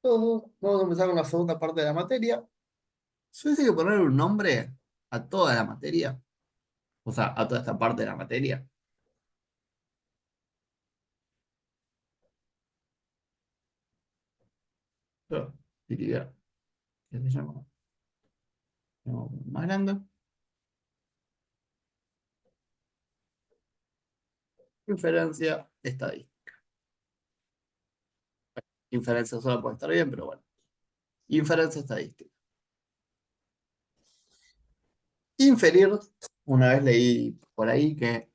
Vamos a empezar con la segunda parte de la materia. Yo hice que poner un nombre a toda la materia, o sea, a toda esta parte de la materia. Yo diría, ¿qué se llama? Más grande. Inferencia estadística. Inferencia solo puede estar bien, pero bueno. Inferencia estadística. Inferir, una vez leí por ahí que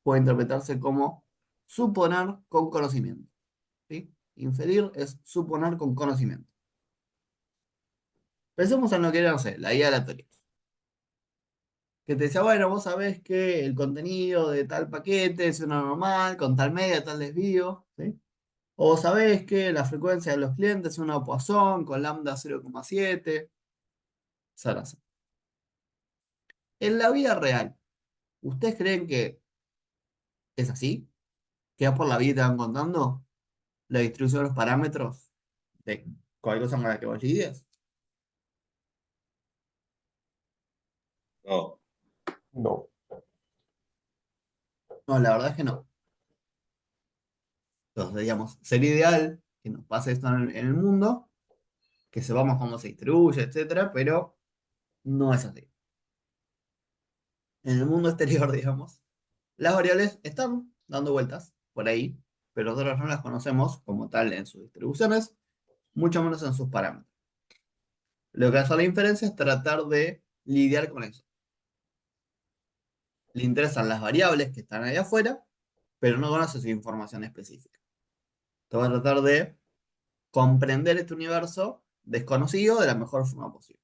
puede interpretarse como suponer con conocimiento. ¿Sí? Inferir es suponer con conocimiento. Pensemos en lo que era, no sé, la guía aleatoria. Que te decía, bueno, vos sabés que el contenido de tal paquete es una normal, con tal media, tal desvío, ¿sí? O sabés que la frecuencia de los clientes es una Poisson con lambda 0,7, Sarasa. En la vida real, ¿ustedes creen que es así? ¿Que vas por la vida y te van contando la distribución de los parámetros de cualquier cosa con la que vos lidias? No, No. No, la verdad es que no. Entonces, digamos, sería ideal que nos pase esto en el mundo, que sepamos cómo se distribuye, etcétera, pero no es así. En el mundo exterior, digamos, las variables están dando vueltas por ahí, pero nosotros no las conocemos como tal en sus distribuciones, mucho menos en sus parámetros. Lo que hace la inferencia es tratar de lidiar con eso. Le interesan las variables que están ahí afuera, pero no conoce su información específica. Entonces va a tratar de comprender este universo desconocido de la mejor forma posible.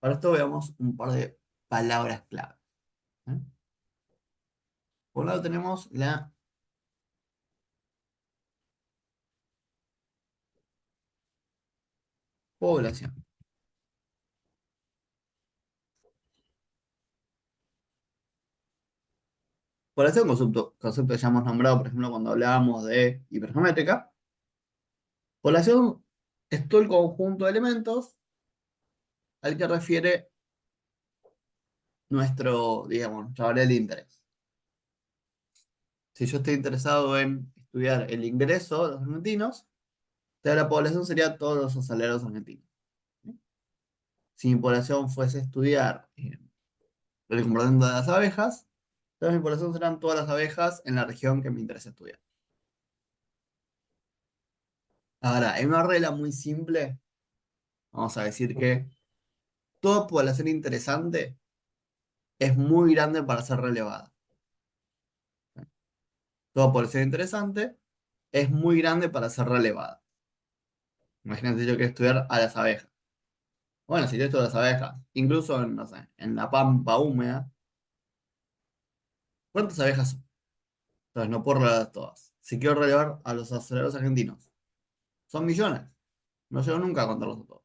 Para esto veamos un par de palabras clave. ¿Eh? Por un lado tenemos la población. Población, concepto que ya hemos nombrado, por ejemplo, cuando hablábamos de hipergeométrica. Población es todo el conjunto de elementos al que refiere digamos, nuestra variable de interés. Si yo estoy interesado en estudiar el ingreso de los argentinos, entonces la población sería todos los asalariados argentinos. Si mi población fuese a estudiar el comportamiento de las abejas, entonces mi población serán todas las abejas en la región que me interesa estudiar. Ahora, en una regla muy simple, vamos a decir que toda población interesante es muy grande para ser relevada. Toda población interesante es muy grande para ser relevada. Imagínate yo quiero estudiar a las abejas. Bueno, si yo estudio a las abejas, incluso en, no sé, en la pampa húmeda, ¿cuántas abejas son? Entonces no puedo relevar todas. Si quiero relevar a los aceleradores argentinos, son millones. No llego nunca a contarlos a todos.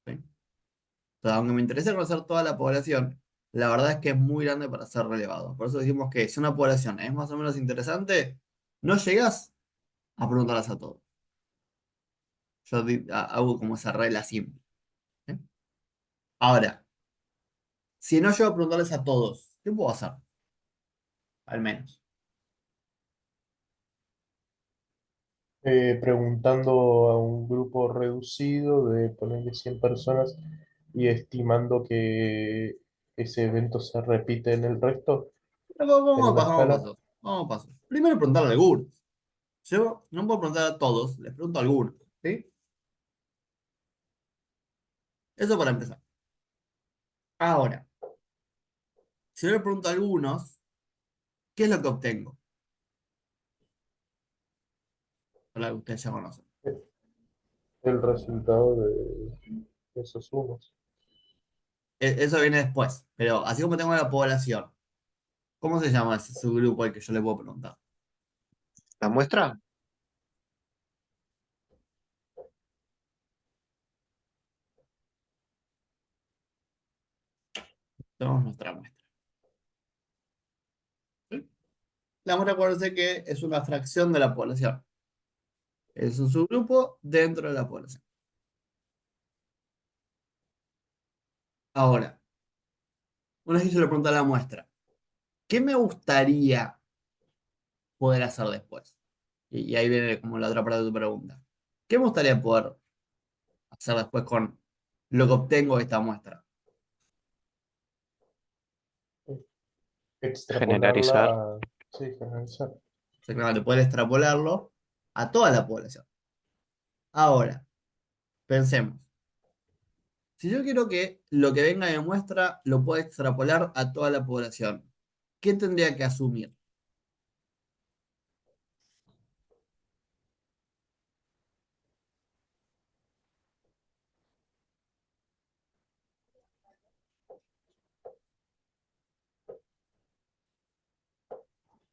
¿Sí? Entonces, aunque me interese conocer toda la población, la verdad es que es muy grande para ser relevado. Por eso decimos que si una población es más o menos interesante, no llegas a preguntarlas a todos. Yo hago como esa regla simple. ¿Eh? Ahora, si no llego a preguntarles a todos, ¿qué puedo hacer? Al menos. Preguntando a un grupo reducido de ponerle 100 personas y estimando que ese evento se repite en el resto, en Vamos a una paso, vamos a escala. paso. Vamos a paso. Primero preguntarle a algunos. Yo no puedo preguntar a todos, les pregunto a algunos. ¿Sí? Eso para empezar. Ahora, si yo le pregunto a algunos, ¿qué es lo que obtengo? Para que ustedes ya conocen. El resultado de esos humos. Eso viene después. Pero así como tengo la población, ¿cómo se llama ese subgrupo al que yo le puedo preguntar? ¿la muestra? Tenemos nuestra muestra. ¿Sí? La muestra acuérdense que es una fracción de la población. Es un subgrupo dentro de la población. Ahora, una vez que yo le pregunto a la muestra, ¿qué me gustaría poder hacer después? Y ahí viene como la otra parte de tu pregunta. ¿Qué me gustaría poder hacer después con lo que obtengo de esta muestra? Extrapolarla Generalizar. a... Sí, generalizar. Exactamente, poder extrapolarlo a toda la población. Ahora, pensemos. Si yo quiero que lo que venga de muestra lo pueda extrapolar a toda la población, ¿qué tendría que asumir?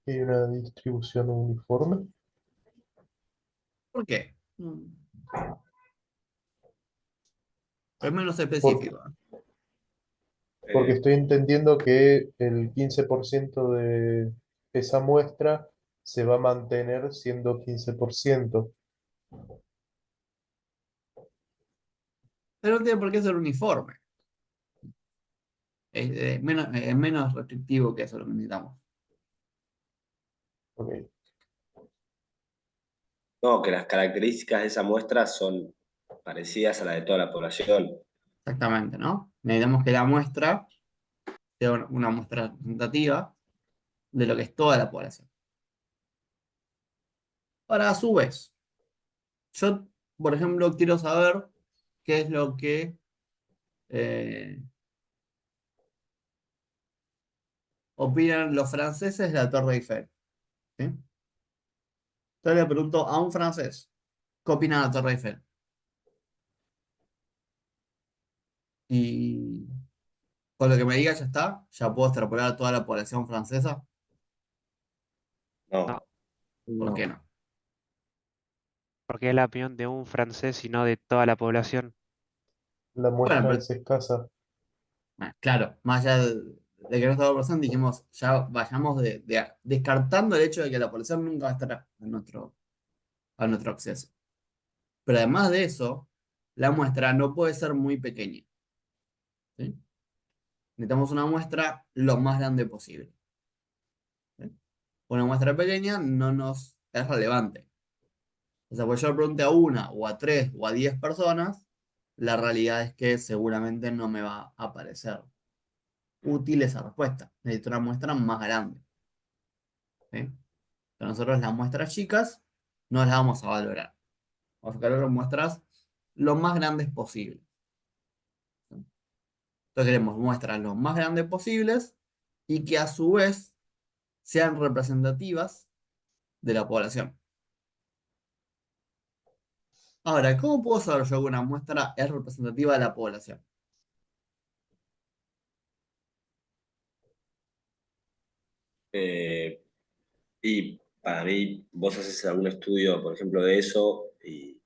Hay una distribución uniforme, ¿Por qué? Es menos por- específico. porque Eh, estoy entendiendo que el 15% de esa muestra se va a mantener siendo 15%. Pero no tiene por qué ser uniforme. Es menos restrictivo que eso lo que necesitamos. Ok. No, que las características de esa muestra son parecidas a las de toda la población. Exactamente, ¿no? Necesitamos que la muestra sea una muestra representativa de lo que es toda la población. Ahora, a su vez, yo, por ejemplo, quiero saber qué es lo que eh, opinan los franceses de la Torre Eiffel. ¿Sí? Entonces le pregunto a un francés, ¿qué opina de la Torre Eiffel? Y con lo que me diga ya está, ya puedo extrapolar a toda la población francesa. No, No, ¿Por no. qué no? porque es la opinión de un francés y no de toda la población. La Bueno, muestra pero es escasa. claro, más allá de que no estaba presente, dijimos, ya vayamos descartando el hecho de que la población nunca va a estar a nuestro acceso. Pero además de eso, la muestra no puede ser muy pequeña. ¿Sí? Necesitamos una muestra lo más grande posible. ¿Sí? Una muestra pequeña no nos es relevante. O sea, pues yo le pregunte a una, o a tres, o a 10 personas, la realidad es que seguramente no me va a parecer útil esa respuesta. Necesito una muestra más grande. ¿Sí? Pero nosotros las muestras chicas no las vamos a valorar. Vamos a valorar muestras lo más grandes posible. ¿Sí? Entonces queremos muestras lo más grandes posibles y que a su vez sean representativas de la población. Ahora, ¿cómo puedo saber yo que una muestra es representativa de la población? eh, y para mí, vos haces algún estudio, por ejemplo, de eso y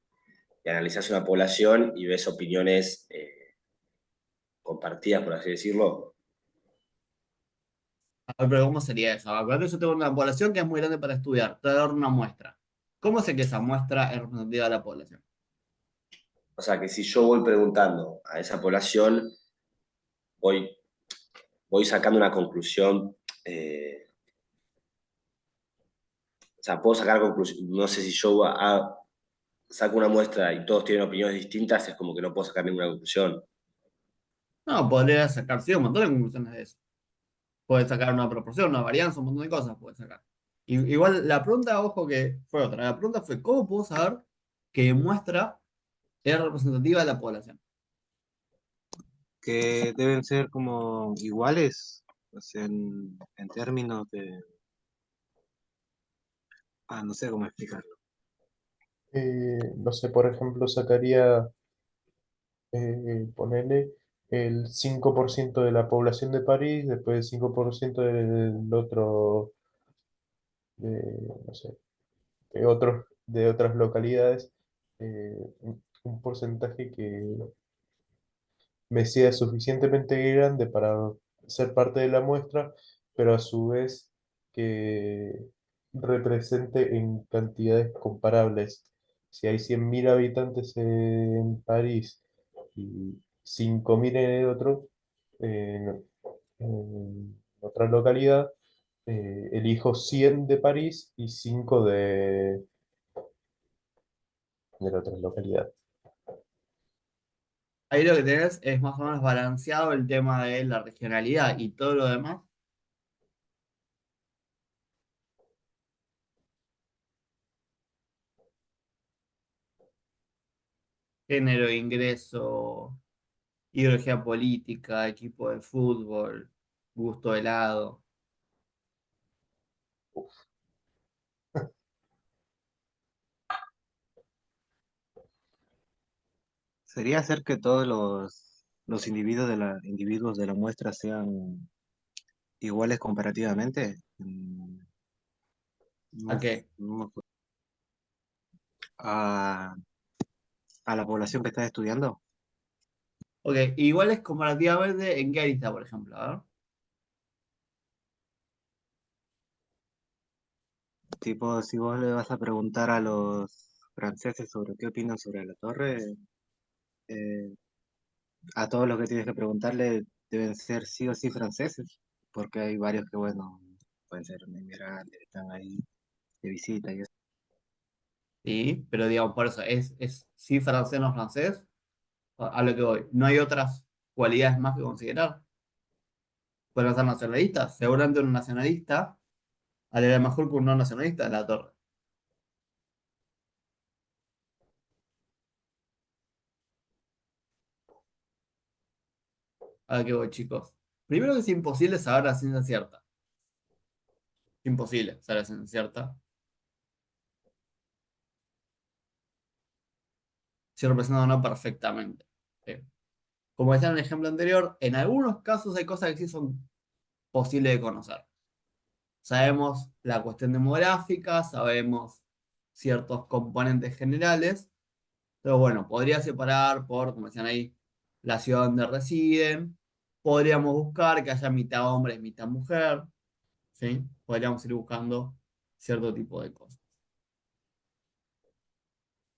analizás una población y ves opiniones compartidas, por así decirlo. A ver, pero ¿cómo sería eso? Acuérdate que yo tengo una población que es muy grande para estudiar. Te voy a dar una muestra. ¿Cómo sé que esa muestra es representativa de la población? O sea, que si yo voy preguntando a esa población, voy, voy sacando una conclusión. O sea, puedo sacar conclusión. No sé si yo saco una muestra y todos tienen opiniones distintas, es como que no puedo sacar ninguna conclusión. No, podría sacar, sí, un montón de conclusiones de eso. Puedes sacar una proporción, una varianza, un montón de cosas puedes sacar. Igual la pregunta, ojo que fue otra. La pregunta fue, ¿cómo puedo saber que muestra es representativa de la población? Que deben ser como iguales, o sea, en términos de... Ah, no sé cómo explicarlo. No sé, por ejemplo, sacaría, ponele el 5% de la población de París, después el 5% del otro, no sé, de otras localidades, un porcentaje que me sea suficientemente grande para ser parte de la muestra, pero a su vez que represente en cantidades comparables. si hay 100.000 habitantes en París y 5.000 en el otro, en otra localidad, elijo 100 de París y 5 de la otra localidad. Ahí lo que tenés es más o menos balanceado el tema de la regionalidad y todo lo demás. Género, ingreso, ideología política, equipo de fútbol, gusto de helado. Sería hacer que todos los individuos de la muestra sean iguales comparativamente. ¿A No, qué? no me acuerdo. A la población que estás estudiando. Ok, igual es comparativamente en qué arista, por ejemplo. A ver. Tipo, si vos le vas a preguntar a los franceses sobre qué opinan sobre la torre, eh, a todos los que tienes que preguntarle deben ser sí o sí franceses, porque hay varios que, bueno, pueden ser inmigrantes, están ahí de visita y eso. Sí, pero digamos, por eso, es sí francés, no francés, a lo que voy. No hay otras cualidades más que considerar. Pueden ser nacionalistas. Seguramente un nacionalista haría mejor que un no nacionalista de la torre. A lo que voy, chicos. Primero que es imposible saber la ciencia cierta. Imposible saber la ciencia cierta. Si representa o no perfectamente. ¿Sí? Como decía en el ejemplo anterior, en algunos casos hay cosas que sí son posibles de conocer. Sabemos la cuestión demográfica, sabemos ciertos componentes generales, pero bueno, podría separar por, como decían ahí, la ciudad donde residen. Podríamos buscar que haya mitad hombre y mitad mujer, ¿sí? Podríamos ir buscando cierto tipo de cosas.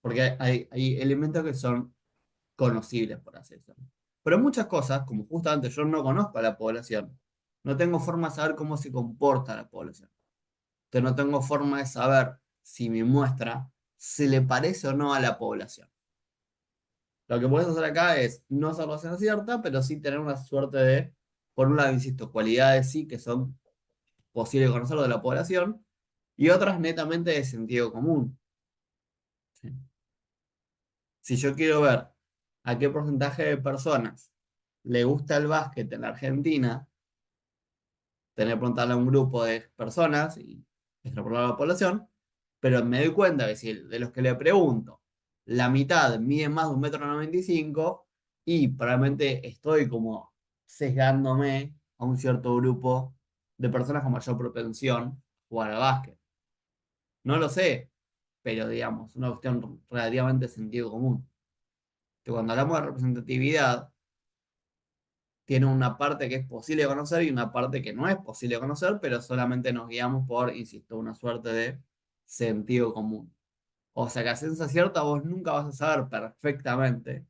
Porque hay elementos que son conocibles, por así decirlo. Pero muchas cosas, como justamente yo no conozco a la población, no tengo forma de saber cómo se comporta la población. Entonces no tengo forma de saber si mi muestra se le parece o no a la población. Lo que puedes hacer acá es no hacer la ciencia cierta, pero sí tener una suerte de, por un lado, insisto, cualidades sí que son posibles de conocerlo de la población, y otras netamente de sentido común. ¿Sí? Si yo quiero ver a qué porcentaje de personas le gusta el básquet en la Argentina, tener que preguntarle a un grupo de personas y extrapolar a la población, pero me doy cuenta que si de los que le pregunto, la mitad mide más de 1,95 m y probablemente estoy como sesgándome a un cierto grupo de personas con mayor propensión a jugar al básquet. No lo sé, pero digamos, una cuestión relativamente de sentido común. Que cuando hablamos de representatividad, tiene una parte que es posible de conocer y una parte que no es posible de conocer, pero solamente nos guiamos por, insisto, una suerte de sentido común. O sea que a ciencia cierta vos nunca vas a saber perfectamente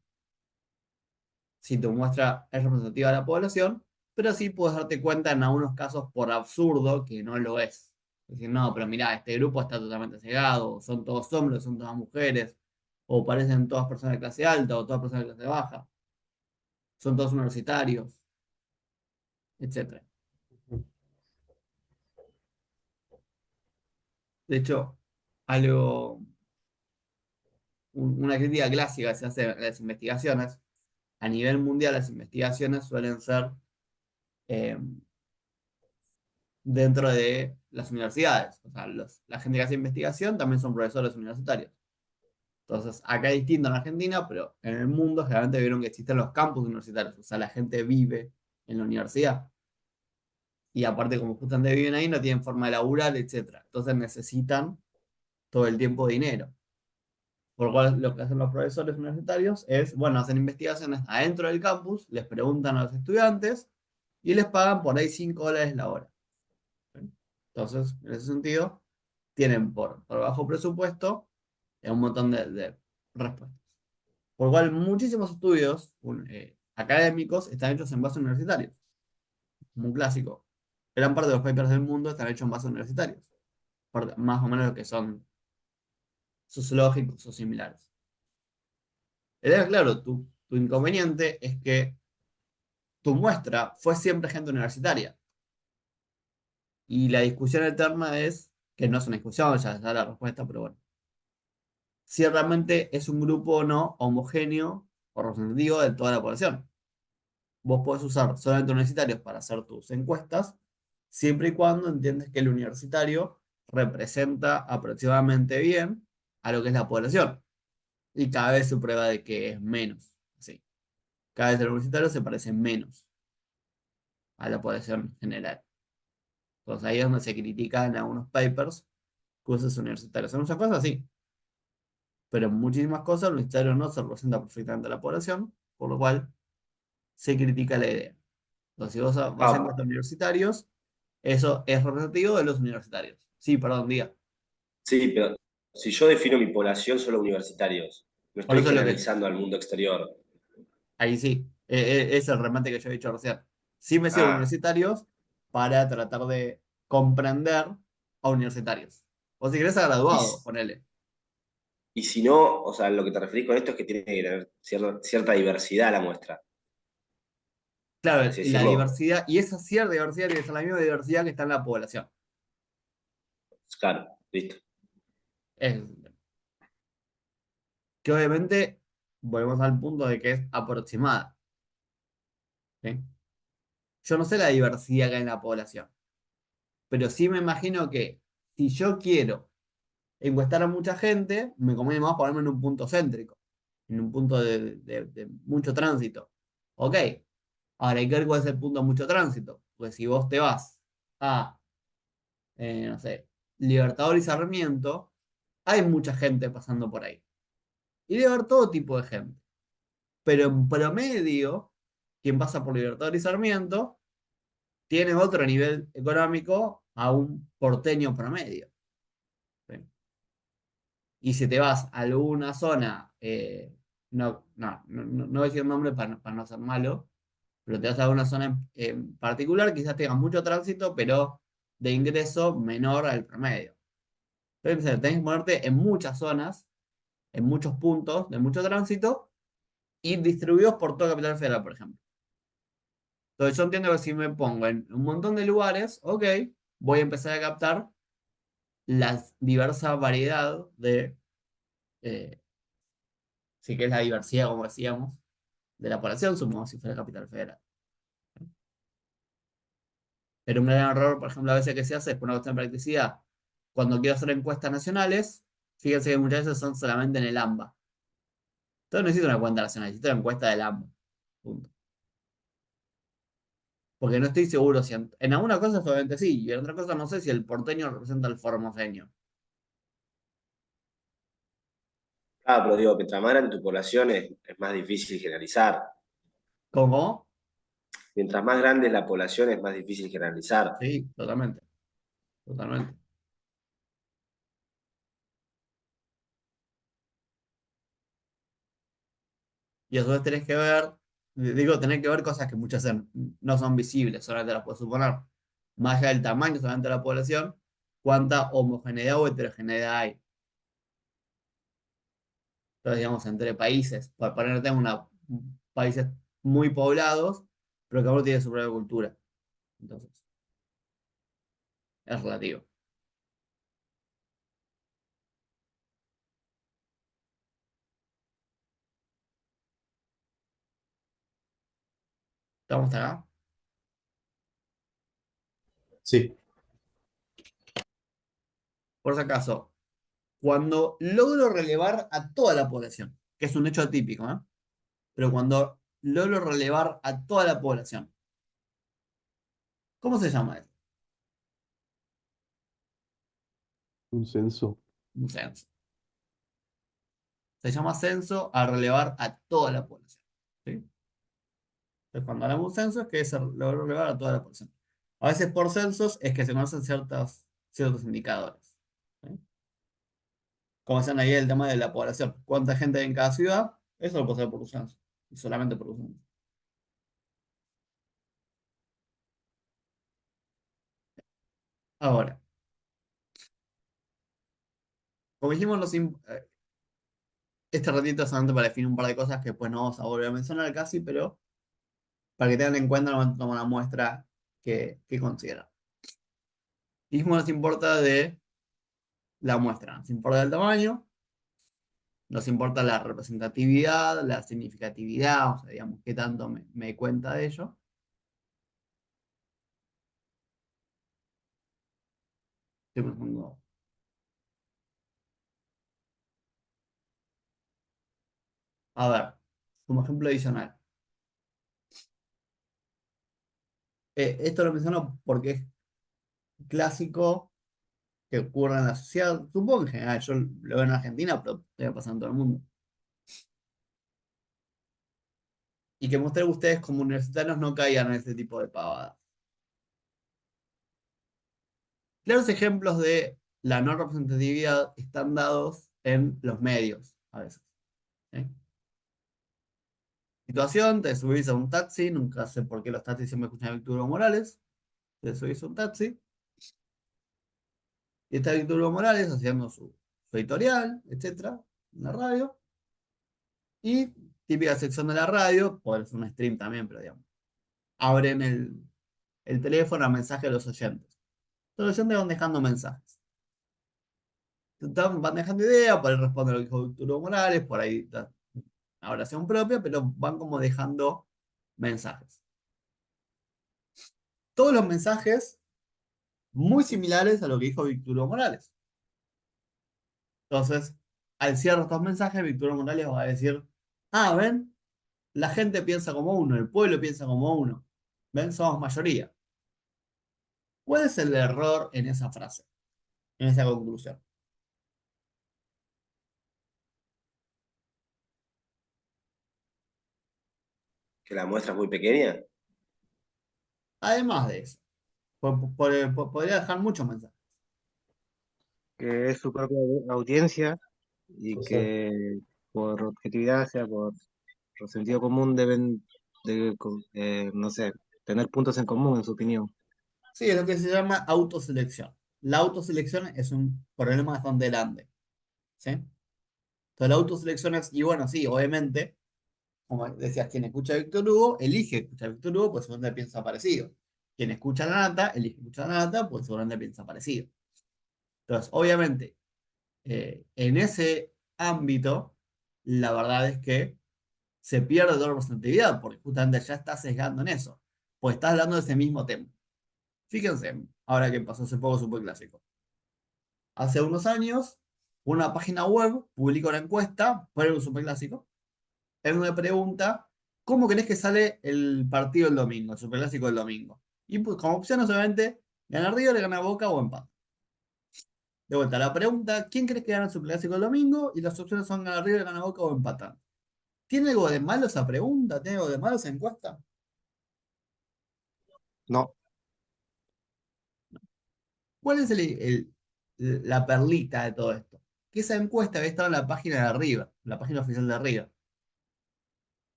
si tu muestra es representativa de la población, pero sí puedes darte cuenta en algunos casos por absurdo que no lo es. Es decir, no, pero mirá, este grupo está totalmente cegado, son todos hombres, son todas mujeres, o parecen todas personas de clase alta o todas personas de clase baja, son todos universitarios, etcétera. De hecho, algo, una crítica clásica que se hace a las investigaciones, a nivel mundial las investigaciones suelen ser eh, dentro de las universidades. O sea, la gente que hace investigación también son profesores universitarios. Entonces, acá es distinto en Argentina, pero en el mundo generalmente vieron que existen los campus universitarios. O sea, la gente vive en la universidad. Y aparte, como justamente viven ahí, no tienen forma de laburar, etcétera. Entonces necesitan todo el tiempo dinero. Por lo cual, lo que hacen los profesores universitarios es, bueno, hacen investigaciones adentro del campus, les preguntan a los estudiantes y les pagan por ahí $5 la hora. Entonces, en ese sentido, tienen por bajo presupuesto un montón de respuestas. Por lo cual, muchísimos estudios académicos están hechos en bases universitarios, como un clásico. Gran parte de los papers del mundo están hechos en bases universitarios, más o menos lo que son sociológicos o similares. Claro, tu inconveniente es que tu muestra fue siempre gente universitaria. Y la discusión eterna es, que no es una discusión, ya está la respuesta, pero bueno, si realmente es un grupo o no homogéneo o representativo de toda la población. Vos podés usar solamente universitarios para hacer tus encuestas, siempre y cuando entiendes que el universitario representa aproximadamente bien a lo que es la población. Y cada vez se prueba de que es menos. Así. Cada vez el universitario se parece menos a la población general. Entonces ahí es donde se critican algunos papers que usan universitarios. En muchas cosas sí, pero en muchísimas cosas el universitario no se representa perfectamente a la población, por lo cual se critica la idea. Entonces, si vos vas a Ah, encuestas universitarios, eso es representativo de los universitarios. Sí, perdón, diga. sí, pero si yo defino mi población solo universitarios, no Por estoy eso es lo que, generalizando al mundo exterior. ahí sí, es el remate que yo he dicho recién. Sí me sigo Ah, universitarios para tratar de comprender a universitarios. O si querés a y, graduados, ponele. y si no, o sea, lo que te referís con esto es que tiene que tener cierta diversidad la muestra, por Claro, así y la decirlo. diversidad, y esa cierta diversidad tiene que ser la misma diversidad que está en la población. Claro, listo. Es, que obviamente volvemos al punto de que es aproximada. ¿Sí? Yo no sé la diversidad que hay en la población, pero sí me imagino que si yo quiero encuestar a mucha gente, me conviene más ponerme en un punto céntrico, en un punto de mucho tránsito. Ok, ahora hay que ver cuál es el punto de mucho tránsito, pues si vos te vas a, no sé, Libertador y Sarmiento, hay mucha gente pasando por ahí. Y debe haber todo tipo de gente. Pero en promedio, quien pasa por Libertador y Sarmiento tiene otro nivel económico a un porteño promedio. ¿Sí? Y si te vas a alguna zona, no voy a decir nombre para no ser malo, pero te vas a alguna zona en particular, quizás tengas mucho tránsito, pero de ingreso menor al promedio. Entonces, tenés que ponerte en muchas zonas, en muchos puntos de mucho tránsito y distribuidos por toda Capital Federal, por ejemplo. Entonces, yo entiendo que si me pongo en un montón de lugares, ok, voy a empezar a captar la diversa variedad de, eh, sí que es la diversidad, como decíamos, de la población, supongamos si fuera Capital Federal. Pero un gran error, por ejemplo, a veces que se hace es por una cuestión de practicidad. Cuando quiero hacer encuestas nacionales, fíjense que muchas veces son solamente en el AMBA. Entonces no necesito una cuenta nacional, necesito una encuesta del AMBA. Punto. Porque no estoy seguro si en alguna cosa obviamente sí, y en otra cosa no sé si el porteño representa al formoseño. Ah, pero digo, mientras más grande tu población es más difícil generalizar. ¿Cómo? Mientras más grande es la población es más difícil generalizar. Sí, totalmente. Totalmente. Y a su vez tenés que ver, digo, tenés que ver cosas que muchas veces no son visibles, solamente las puedes suponer. Más allá del tamaño solamente de la población, cuánta homogeneidad o heterogeneidad hay. Entonces, digamos, entre países, para ponerte en países muy poblados, pero cada uno tiene su propia cultura. Entonces, es relativo. ¿Estamos hasta acá? Sí, Por si acaso, cuando logro relevar a toda la población, que es un hecho atípico, ¿eh? Pero cuando logro relevar a toda la población, ¿cómo se llama eso? un censo. Un censo. Se llama censo a relevar a toda la población. ¿Sí? Entonces, cuando hablamos de un censo es que se logró relevar a toda la población. A veces por censos es que se conocen ciertos indicadores. ¿Sí? como decían ahí el tema de la población. ¿Cuánta gente hay en cada ciudad? Eso lo puedo hacer por censo. Y solamente por censo. Ahora, como dijimos, este ratito es solamente para definir un par de cosas que después no vamos a volver a mencionar casi, pero para que tengan en cuenta al momento de tomar una muestra que consideran. Dijimos nos importa de la muestra, nos importa el tamaño, nos importa la representatividad, la significatividad, o sea, digamos, qué tanto me doy cuenta de ello. Estoy pensando. A ver, como ejemplo adicional. Esto lo menciono porque es clásico que ocurre en la sociedad. Supongo que en general, yo lo veo en Argentina, pero debe pasar en todo el mundo. Y que mostré que ustedes como universitarios no caigan en este tipo de pavadas. Claros ejemplos de la no representatividad están dados en los medios, a veces. ¿Sí? Situación, te subís a un taxi, nunca sé por qué los taxis siempre escuchan a Víctor Hugo Morales, te subís a un taxi, y está Víctor Hugo Morales haciendo su editorial, etcétera, en la radio, y típica sección de la radio, puede ser un stream también, pero digamos, abren el teléfono a mensaje de los oyentes. Los oyentes van dejando mensajes. Van dejando ideas, por ahí responde lo que dijo Víctor Hugo Morales, por ahí una oración propia, pero van como dejando mensajes. Todos los mensajes muy similares a lo que dijo Víctor Hugo Morales. Entonces, al cierre estos mensajes, Víctor Hugo Morales va a decir, ah, ven, la gente piensa como uno, el pueblo piensa como uno. Ven, somos mayoría. ¿Cuál es el error en esa frase, en esa conclusión? Que la muestra es muy pequeña. Además de eso, podría dejar muchos mensajes. Que es su propia audiencia y Exacto. que por objetividad, o sea, por sentido común deben no sé, tener puntos en común en su opinión. Sí, es lo que se llama autoselección. La autoselección es un problema bastante grande. ¿Sí? Entonces la autoselección es, y bueno, sí, obviamente, como decías, quien escucha a Víctor Hugo, elige escuchar a Víctor Hugo, pues seguramente piensa parecido. Quien escucha a la nata, elige escuchar a la nata, pues seguramente piensa parecido. Entonces, obviamente, en ese ámbito, la verdad es que se pierde toda la representatividad, porque justamente ya estás sesgando en eso, pues estás hablando de ese mismo tema. Fíjense, ahora que pasó hace poco, súper clásico. Hace unos años, una página web publicó una encuesta, fue un superclásico, en una pregunta, ¿cómo crees que sale el partido el domingo, el superclásico del domingo? Y pues, como opciones, obviamente, gana River, gana Boca o empate. De vuelta, la pregunta, ¿quién crees que gana el superclásico el domingo? Y las opciones son gana River, gana Boca o empatan. ¿Tiene algo de malo esa pregunta? ¿Tiene algo de malo esa encuesta? No, ¿Cuál es la perlita de todo esto? Que esa encuesta había estado en la página de River, la página oficial de River.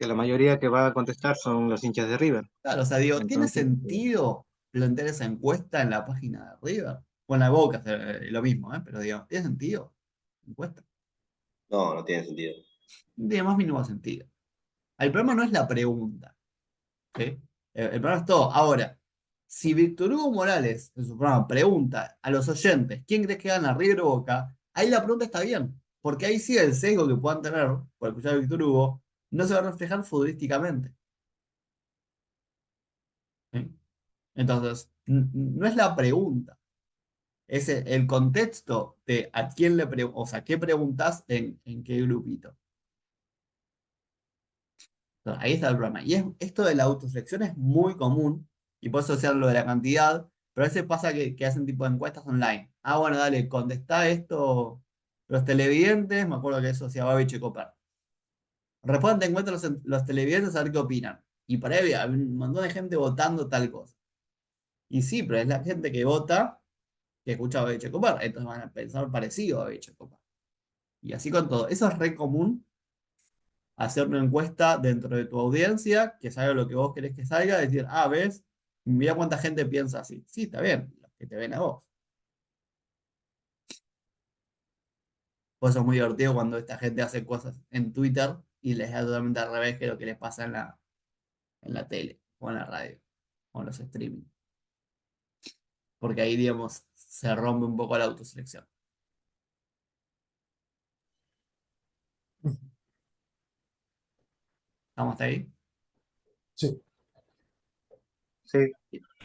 que la mayoría que va a contestar son los hinchas de River. Claro, o sea, digo, ¿tiene Entonces, sentido plantear esa encuesta en la página de River? O en la Boca, lo mismo, ¿eh? Pero digo, ¿tiene sentido? Encuesta. No, no tiene sentido. No tiene más mínimo sentido. El problema no es la pregunta, ¿sí? El problema es todo. Ahora, si Víctor Hugo Morales en su programa pregunta a los oyentes quién crees que gana, River o Boca, ahí la pregunta está bien, porque ahí sí el sesgo que puedan tener por escuchar a Víctor Hugo no se va a reflejar futbolísticamente. ¿Sí? Entonces, no es la pregunta, es el contexto de a quién o sea, qué preguntas en qué grupito. Entonces, ahí está el problema. Y esto de la autoselección es muy común, y por eso decían lo de la cantidad, pero a veces pasa que hacen tipo de encuestas online. Ah, bueno, dale, contestá esto los televidentes, me acuerdo que eso hacía Babich y Copar. Responden encuestas los televidentes a ver qué opinan. Y por ahí había un montón de gente votando tal cosa. Y sí, pero es la gente que vota que escucha a Checopar, entonces van a pensar parecido a Checopar. Y así con todo. Eso es re común, hacer una encuesta dentro de tu audiencia, que salga lo que vos querés que salga, decir, ah, ves, mira cuánta gente piensa así. Sí, está bien, los que te ven a vos. Por eso es muy divertido cuando esta gente hace cosas en Twitter y les da totalmente al revés que lo que les pasa en la tele, o en la radio, o en los streaming. Porque ahí, digamos, se rompe un poco la autoselección. ¿Estamos hasta ahí? Sí, Sí,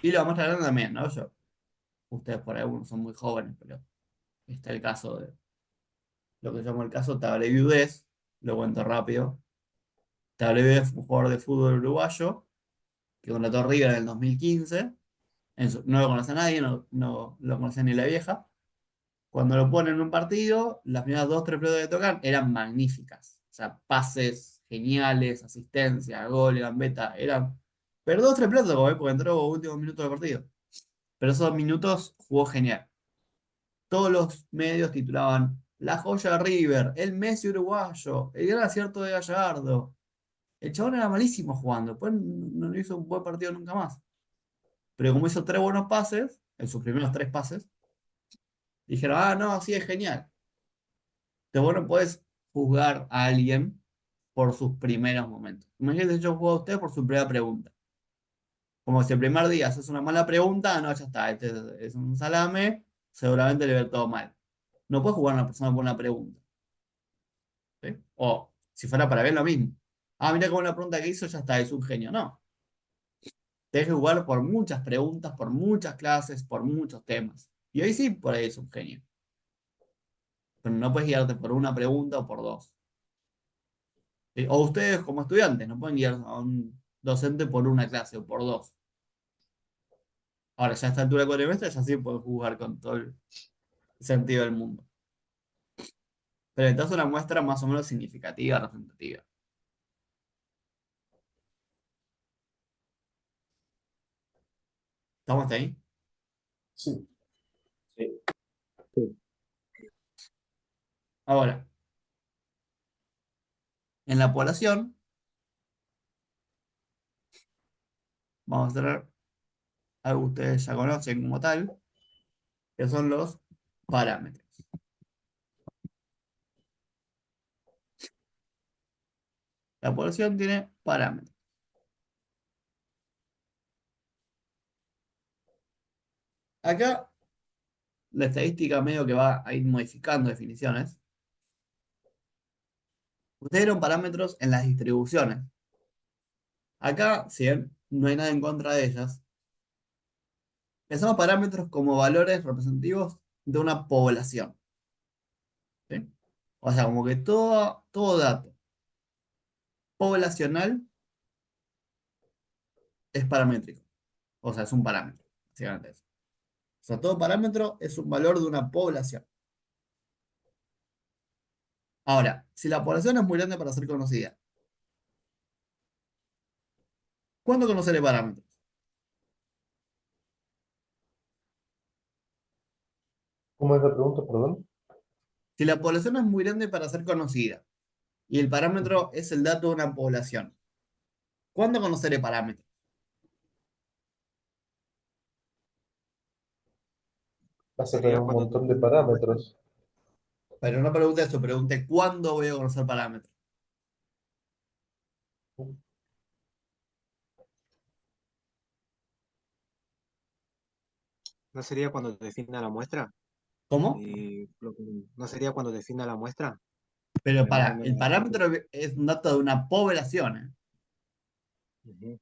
Y lo vamos a hablar también, ¿no? Ustedes por ahí algunos son muy jóvenes, pero está el caso de lo que llamo el caso Tabaré Viudés, lo cuento rápido. Tabaré Viudés fue un jugador de fútbol uruguayo que contrató a River en el 2015. No lo conoce a nadie, no lo conoce ni la vieja. Cuando lo ponen en un partido, las primeras dos, tres pelotas que tocan eran magníficas. O sea, pases geniales, asistencia, gol, gambeta, eran. Pero dos, tres pelotas, porque entró últimos minutos del partido. Pero esos minutos jugó genial. Todos los medios titulaban La joya de River, el Messi uruguayo, el gran acierto de Gallardo. El chabón era malísimo jugando, después no hizo un buen partido nunca más. Pero como hizo tres buenos pases, en sus primeros tres pases, dijeron, ah, no, sí es genial. Entonces vos no podés juzgar a alguien por sus primeros momentos. Imagínate yo juego a usted por su primera pregunta. Como si el primer día haces una mala pregunta, no, ya está, este es un salame, seguramente le ve todo mal. No puedes jugar a una persona por una pregunta. ¿Sí? O si fuera para ver lo mismo. Ah, mira cómo la pregunta que hizo ya está, es un genio. No. Tienes que jugar por muchas preguntas, por muchas clases, por muchos temas. Y ahí sí, por ahí es un genio. Pero no puedes guiarte por una pregunta o por dos. ¿Sí? O ustedes como estudiantes no pueden guiar a un docente por una clase o por dos. Ahora, ya a esta altura del cuatrimestre, ya sí pueden jugar con todo el sentido del mundo. Pero entonces una muestra más o menos significativa, representativa. ¿Estamos hasta ahí? sí. Sí. sí. Ahora, en la población, vamos a tener algo que ustedes ya conocen como tal, que son los parámetros. La población tiene parámetros. Acá la estadística medio que va a ir modificando definiciones. Ustedes dieron parámetros en las distribuciones. Acá, si bien no hay nada en contra de ellas, pensamos parámetros como valores representativos de una población. ¿Sí? O sea, como que todo dato poblacional es paramétrico. O sea, es un parámetro. Básicamente eso. O sea, todo parámetro es un valor de una población. Ahora, si la población es muy grande para ser conocida, ¿cuándo conoceré parámetros? ¿Cómo es la pregunta, perdón? Si la población es muy grande para ser conocida y el parámetro es el dato de una población, ¿cuándo conoceré parámetros? Vas a tener Sería un cuando montón de defina la muestra. parámetros. Pero no pregunte eso, pregunte cuándo voy a conocer parámetros. ¿No sería cuando defina la muestra? ¿Cómo? Y ¿no sería cuando defina la muestra? Pero Para más o para, el menos decirte. parámetro es un dato de una población, ¿eh? Ujú.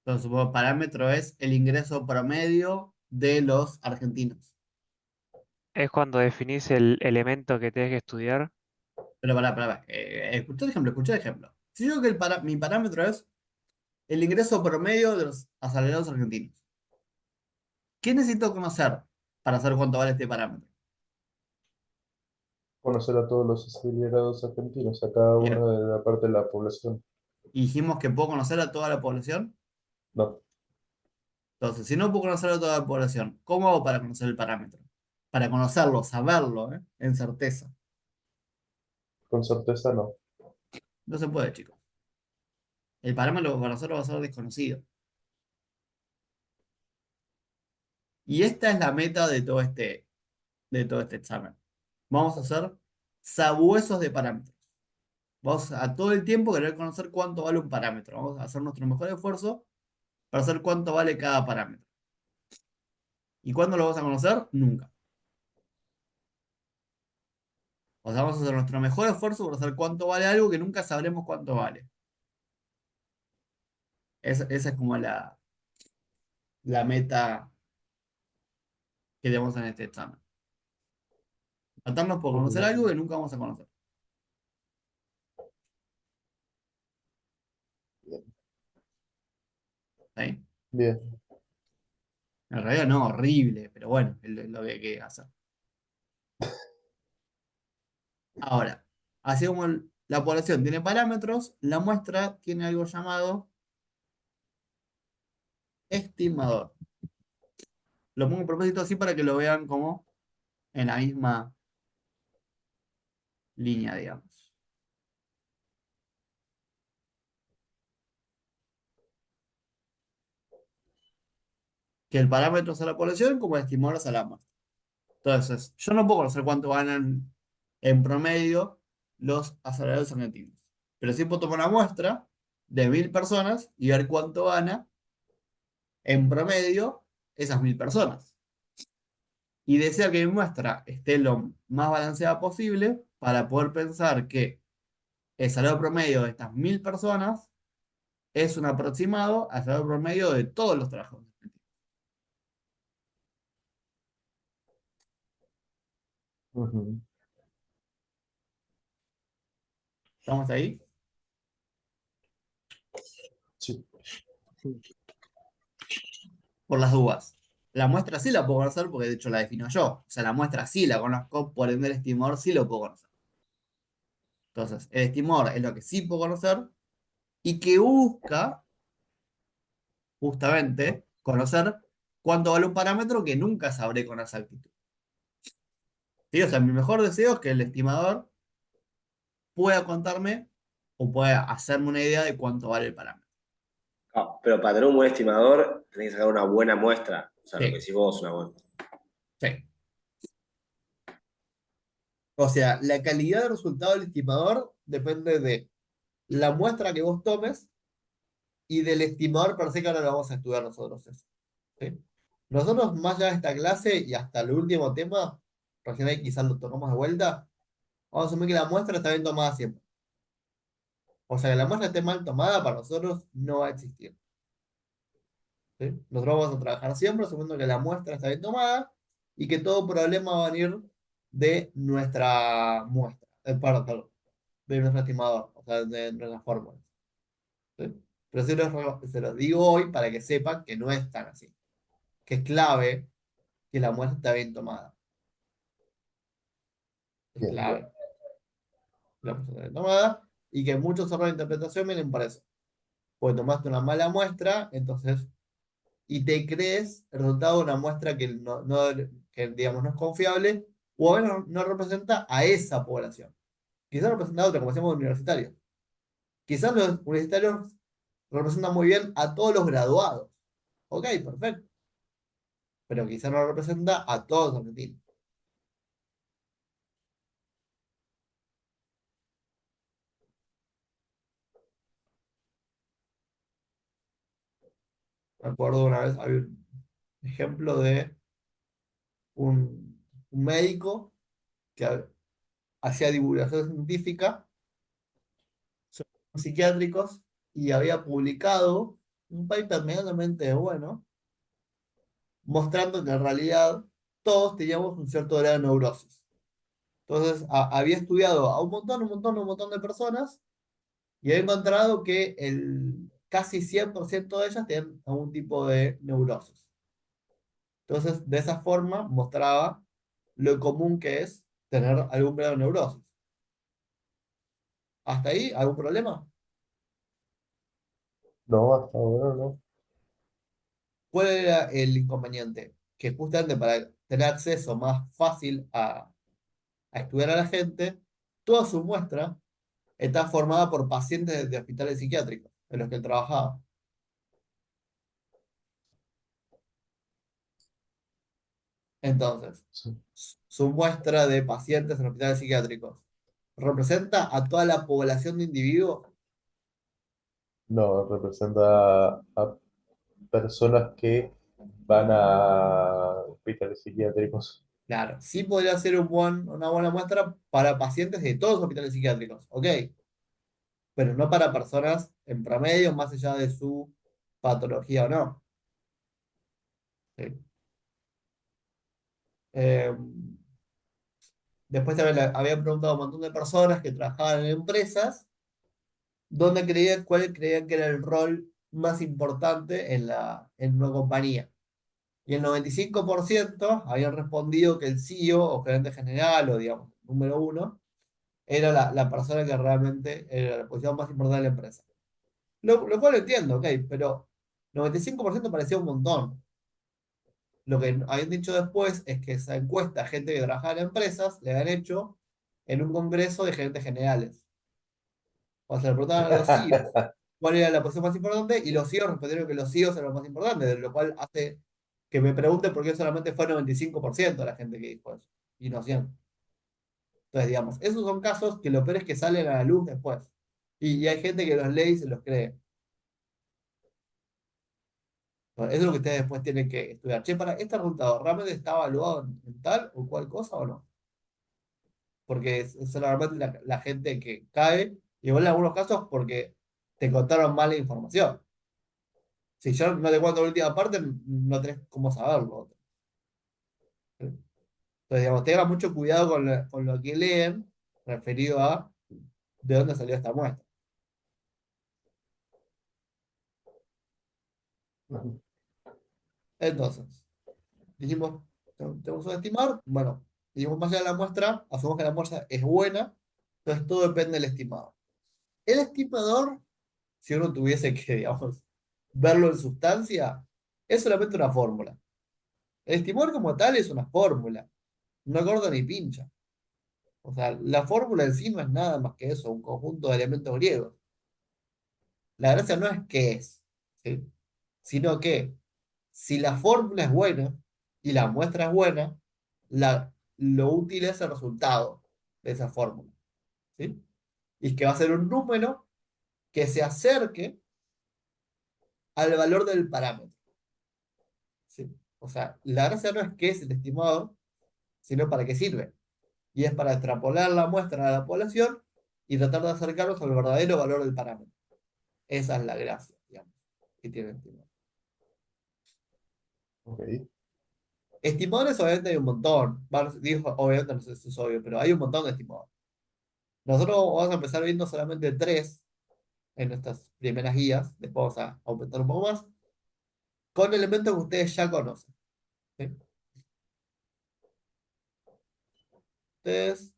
Entonces, supongo que parámetro es el ingreso promedio de los argentinos. Es cuando definís el elemento que tenés que estudiar. Pero para, escucha el ejemplo. Si yo digo que mi parámetro es el ingreso promedio de los asalariados argentinos, ¿qué necesito conocer para saber cuánto vale este parámetro? Conocer a todos los acelerados argentinos, a cada Bien. uno de la parte de la población. Y dijimos que puedo conocer a toda la población. No, Entonces, si no puedo conocer a toda la población, ¿cómo hago para conocer el parámetro? Para conocerlo, saberlo, ¿eh? En certeza. con certeza no. No se puede, chicos. El parámetro para nosotros va a ser desconocido. Y esta es la meta de todo este examen. Vamos a hacer sabuesos de parámetros. Vamos a todo el tiempo querer conocer cuánto vale un parámetro. Vamos a hacer nuestro mejor esfuerzo para saber cuánto vale cada parámetro. ¿Y cuándo lo vamos a conocer? Nunca. O sea, vamos a hacer nuestro mejor esfuerzo para saber cuánto vale algo que nunca sabremos cuánto vale. Esa es como la meta que tenemos en este examen. Matarnos por conocer algo que nunca vamos a conocer. ¿Sí? Bien, En realidad no, horrible, pero bueno, es lo que hay que hacer. Ahora, así como la población tiene parámetros, la muestra tiene algo llamado estimador. Lo pongo a propósito así para que lo vean como en la misma línea, digamos. Que el parámetro es a la población como el estimador es a la muestra. Entonces, yo no puedo conocer cuánto ganan en promedio los asalariados argentinos. Pero sí puedo tomar una muestra de 1000 personas y ver cuánto gana en promedio esas 1000 personas. Y deseo que mi muestra esté lo más balanceada posible para poder pensar que el salario promedio de estas 1000 personas es un aproximado al salario promedio de todos los trabajadores. ujú, ¿Estamos ahí? sí, Sí. Por las dudas. La muestra sí la puedo conocer porque de hecho la defino yo. O sea, la muestra sí la conozco, por ende el estimador sí lo puedo conocer. Entonces, el estimador es lo que sí puedo conocer y que busca justamente conocer cuánto vale un parámetro que nunca sabré con exactitud. ¿Sí? O sea, mi mejor deseo es que el estimador pueda contarme o pueda hacerme una idea de cuánto vale el parámetro. Ah, pero para tener un buen estimador, tenés que sacar una buena muestra. O sea, lo que Sí, decís vos, una buena. sí. O sea, la calidad del resultado del estimador depende de la muestra que vos tomes y del estimador per se que ahora lo vamos a estudiar nosotros. Eso, ¿sí? Nosotros, más allá de esta clase y hasta el último tema, recién ahí quizás lo tocamos de vuelta, vamos a asumir que la muestra está bien tomada siempre. O sea, que la muestra esté mal tomada para nosotros no va a existir. ¿Sí? Nosotros vamos a trabajar siempre asumiendo que la muestra está bien tomada y que todo problema va a venir de nuestra muestra, perdón, de nuestro estimador, o sea, de nuestras fórmulas. ¿Sí? Pero se los digo hoy para que sepan que no es tan así, que es clave que la muestra está bien tomada. Es bien, clave que la muestra está bien tomada y que muchos errores de interpretación vienen por eso. Porque tomaste una mala muestra, entonces y te crees el resultado de una muestra que, que digamos, no es confiable o a veces no representa a esa población. Quizás representa a otra, como decíamos, universitarios. Quizás los universitarios representan muy bien a todos los graduados. Ok, perfecto. Pero quizás no representa a todos los argentinos. Me acuerdo una vez, había un ejemplo de un médico que hacía divulgación científica sobre psiquiátricos y había publicado un paper medianamente bueno mostrando que en realidad todos teníamos un cierto grado de neurosis. Entonces, había estudiado a un montón de personas y había encontrado que casi 100% de ellas tenían algún tipo de neurosis. Entonces, de esa forma mostraba lo común que es tener algún grado de neurosis. ¿Hasta ahí? ¿Algún problema? no, hasta ahora no. ¿Cuál era el inconveniente? Que justamente para tener acceso más fácil a estudiar a la gente, toda su muestra está formada por pacientes de hospitales psiquiátricos en los que él trabajaba. Entonces, Sí. su muestra de pacientes en hospitales psiquiátricos representa a toda la población de individuos. No, representa a personas que van a hospitales psiquiátricos. Claro, sí podría ser una buena muestra para pacientes de todos los hospitales psiquiátricos, ok, pero no para personas en promedio, más allá de su patología o no. ¿Sí? Eh, Después también habían preguntado a un montón de personas que trabajaban en empresas cuál creían que era el rol más importante en una compañía. Y el 95% habían respondido que el CEO o gerente general o, digamos, número uno, era la persona que realmente era la posición más importante de la empresa. Lo cual lo entiendo, ok, pero 95% parecía un montón. Lo que habían dicho después es que esa encuesta a gente que trabajaba en empresas le habían hecho en un congreso de gerentes generales. O sea, le preguntaban a los CEOs cuál era la posición más importante y los CEOs respondieron que los CEOs eran los más importantes, de lo cual hace que me pregunte por qué solamente fue 95% de la gente que dijo eso y no 100. Entonces, digamos, esos son casos que lo peor es que salen a la luz después. Y hay gente que los lee y se los cree. Bueno, eso es lo que ustedes después tienen que estudiar. Che, para este resultado, ¿realmente está evaluado en tal o cual cosa o no? Porque es solamente la gente que cae, y igual en algunos casos porque te contaron mala información. Si yo no te cuento la última parte, no tenés cómo saberlo. Entonces, digamos, tengan mucho cuidado con lo que leen referido a de dónde salió esta muestra. Entonces, dijimos, tenemos que estimar, bueno, dijimos más allá de la muestra, asumimos que la muestra es buena, entonces todo depende del estimado. El estimador, si uno tuviese que, digamos, verlo en sustancia, es solamente una fórmula. El estimador como tal es una fórmula, no corta ni pincha. O sea, la fórmula en sí no es nada más que eso, un conjunto de elementos griegos. La gracia no es qué es, ¿sí? Sino que si la fórmula es buena y la muestra es buena, lo útil es el resultado de esa fórmula, ¿sí? Y es que va a ser un número que se acerque al valor del parámetro, ¿sí? O sea, la gracia no es qué es el estimado, sino para qué sirve. Y es para extrapolar la muestra a la población y tratar de acercarnos al verdadero valor del parámetro. Esa es la gracia, digamos, que tiene el estimado. Ok. Estimadores obviamente hay un montón. Dijo, obviamente no sé si es obvio, pero hay un montón de estimadores. Nosotros vamos a empezar viendo solamente tres en estas primeras guías. Después vamos a aumentar un poco más. Con elementos que ustedes ya conocen. ¿Sí? Ustedes,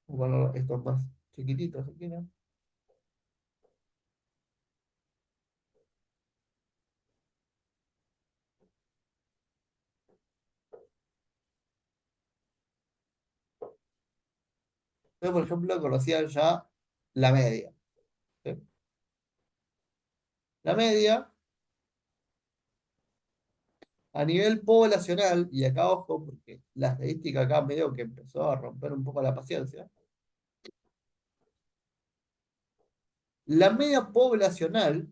bueno, estos más chiquititos, si quieren. Ustedes, por ejemplo, conocían ya la media. ¿Sí? La media, a nivel poblacional, y acá ojo, porque la estadística acá medio que empezó a romper un poco la paciencia. La media poblacional,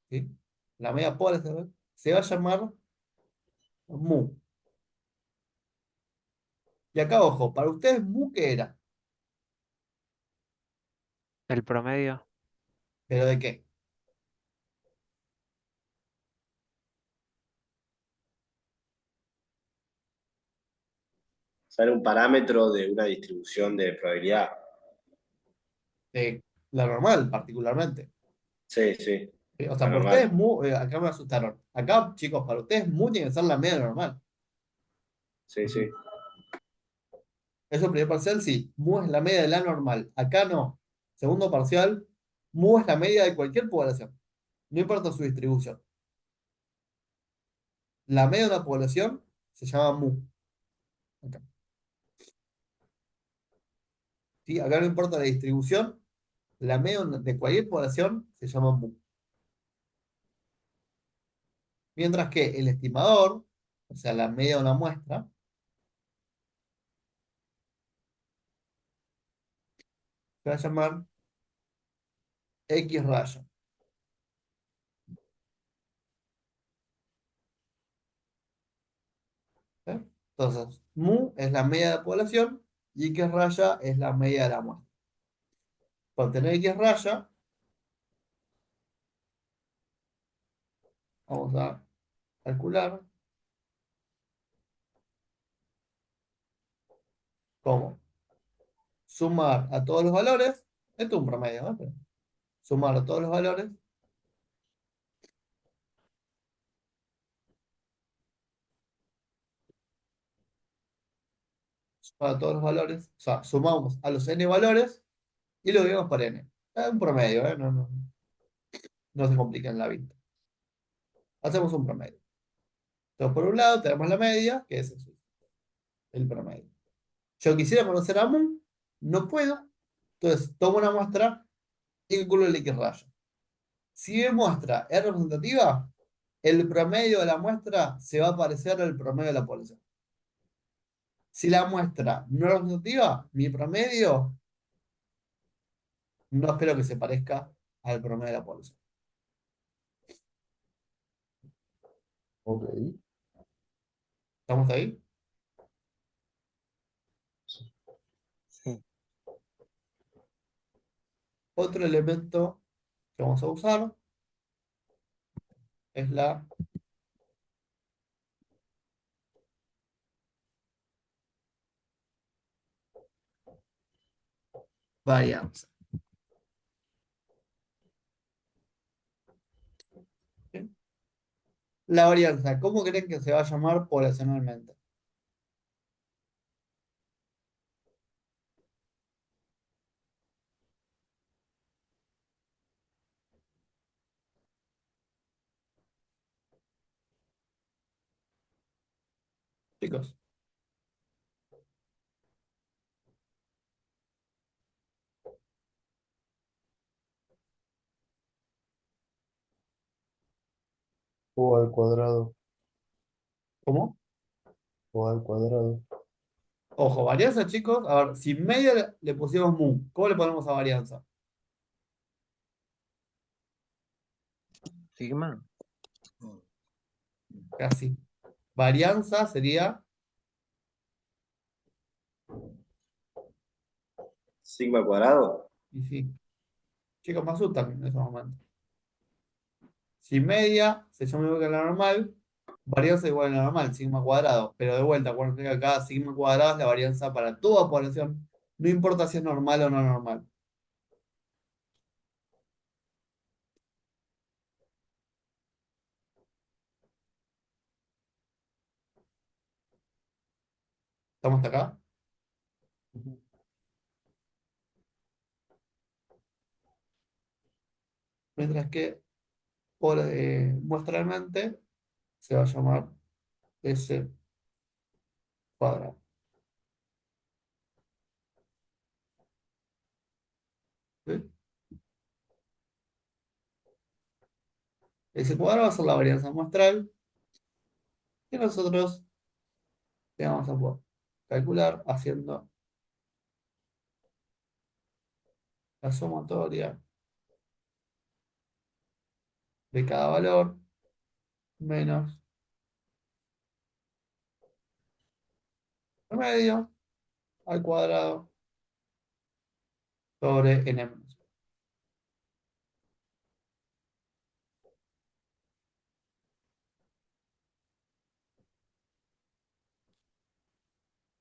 ¿sí? La media poblacional se va a llamar mu. Y acá, ojo, para ustedes mu, ¿qué era? El promedio, ¿Pero de qué? Sale un parámetro de una distribución de probabilidad. De la normal, particularmente. Sí, sí, ¿Sí? O sea, la para ustedes normal. mu, acá me asustaron. Acá, chicos, para ustedes mu tiene que ser la media normal. Sí, sí. Eso primer parcial, sí. Mu es la media de la normal. Acá no. Segundo parcial, mu es la media de cualquier población. No importa su distribución. La media de una población se llama mu. Acá. ¿Sí? Acá no importa la distribución, la media de cualquier población se llama mu. Mientras que el estimador, o sea, la media de una muestra, se va a llamar X raya. ¿Sí? Entonces, mu es la media de la población y X raya es la media de la muestra. Para tener X raya, vamos a calcular cómo sumar a todos los valores. Esto es un promedio, ¿no? Pero sumar a todos los valores para todos los valores. O sea, sumamos a los n valores y lo dividimos por n. Es un promedio, ¿eh? No se complica en la vida. Hacemos un promedio. Entonces, por un lado tenemos la media, que es eso, el promedio. Yo quisiera conocer a mu, no puedo. Entonces, tomo una muestra y calculo el X raya. Si mi muestra es representativa, el promedio de la muestra se va a parecer al promedio de la población. Si la muestra no es representativa, mi promedio no espero que se parezca al promedio de la población. Ok. ¿Estamos ahí? Sí. Otro elemento que vamos a usar es la varianza. ¿Sí? La varianza, ¿cómo creen que se va a llamar poblacionalmente? Chicos, O al cuadrado. ¿cómo? O al cuadrado. Ojo, varianza, chicos. A ver, si media le pusimos mu, ¿cómo le ponemos a varianza? Sigma. Casi. Varianza sería, Sigma al cuadrado. y sí, chicos, me asustan en esos momentos. Si media se llama igual que la normal, varianza igual a la normal, sigma cuadrado. Pero de vuelta, acuérdense que acá sigma cuadrado es la varianza para toda población, no importa si es normal o no normal. ¿Estamos hasta acá? Ujú. Mientras que por muestralmente se va a llamar S cuadrado. ¿Sí? S cuadrado va a ser la varianza muestral que nosotros le vamos a poder calcular haciendo la sumatoria de cada valor menos promedio al cuadrado sobre n menos.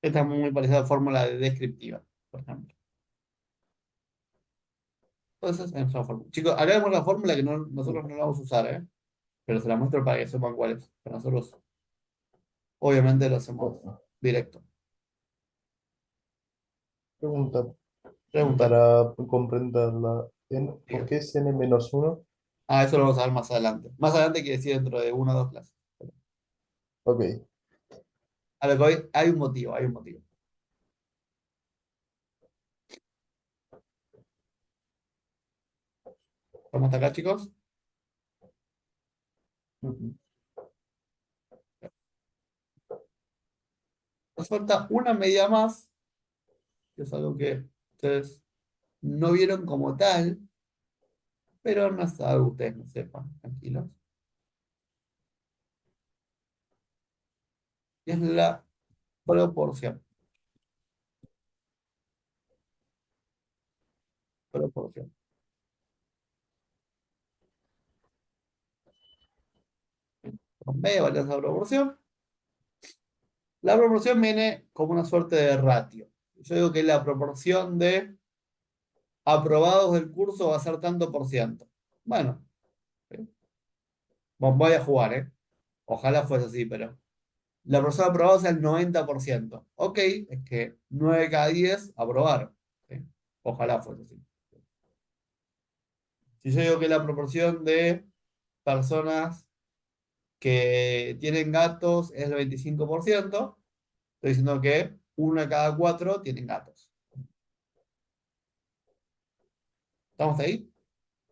Esta es muy parecida a la fórmula de descriptiva, por ejemplo. Entonces, es una fórmula. Chicos, acá vemos la fórmula que nosotros no la vamos a usar, ¿eh? Pero se la muestro para que sepan cuál es. Pero nosotros, obviamente, lo hacemos Bueno, directo. pregunta Preguntan. para comprenderla. ¿Por Diga. qué es n-1? Ah, eso lo vamos a ver más adelante. Más adelante quiere decir dentro de una o dos clases. Ok. A lo que voy, hay un motivo, hay un motivo. ¿Vamos hasta acá, chicos? Ujú. Nos falta una medida más, que es algo que ustedes no vieron como tal, pero no es algo que ustedes no sepan, tranquilos. Y es la proporción. Proporción. Con B vale esa proporción. La proporción viene como una suerte de ratio. Yo digo que la proporción de aprobados del curso va a ser tanto por ciento. Bueno, ¿sí? Voy a jugar, ¿eh? Ojalá fuese así, pero la proporción de aprobados es el 90%. Ok, es que 9 cada 10 aprobaron. ¿Sí? Ojalá fuese así. Si yo digo que la proporción de personas que tienen gatos es el 25%, estoy diciendo que 1 de cada 4 tienen gatos. ¿Estamos ahí?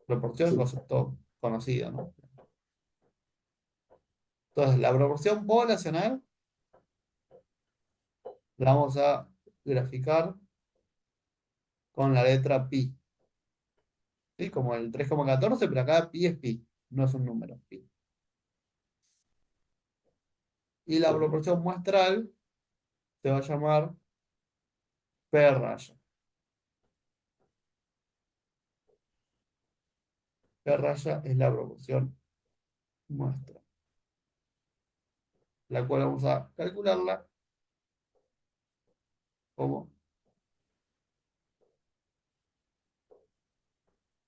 Proporción, Sí. concepto conocido, ¿no? Entonces, la proporción poblacional la vamos a graficar con la letra pi. ¿Sí? Como el 3,14, pero acá pi es pi, no es un número, pi. Y la proporción muestral se va a llamar p raya. P raya es la proporción muestral, la cual vamos a calcularla como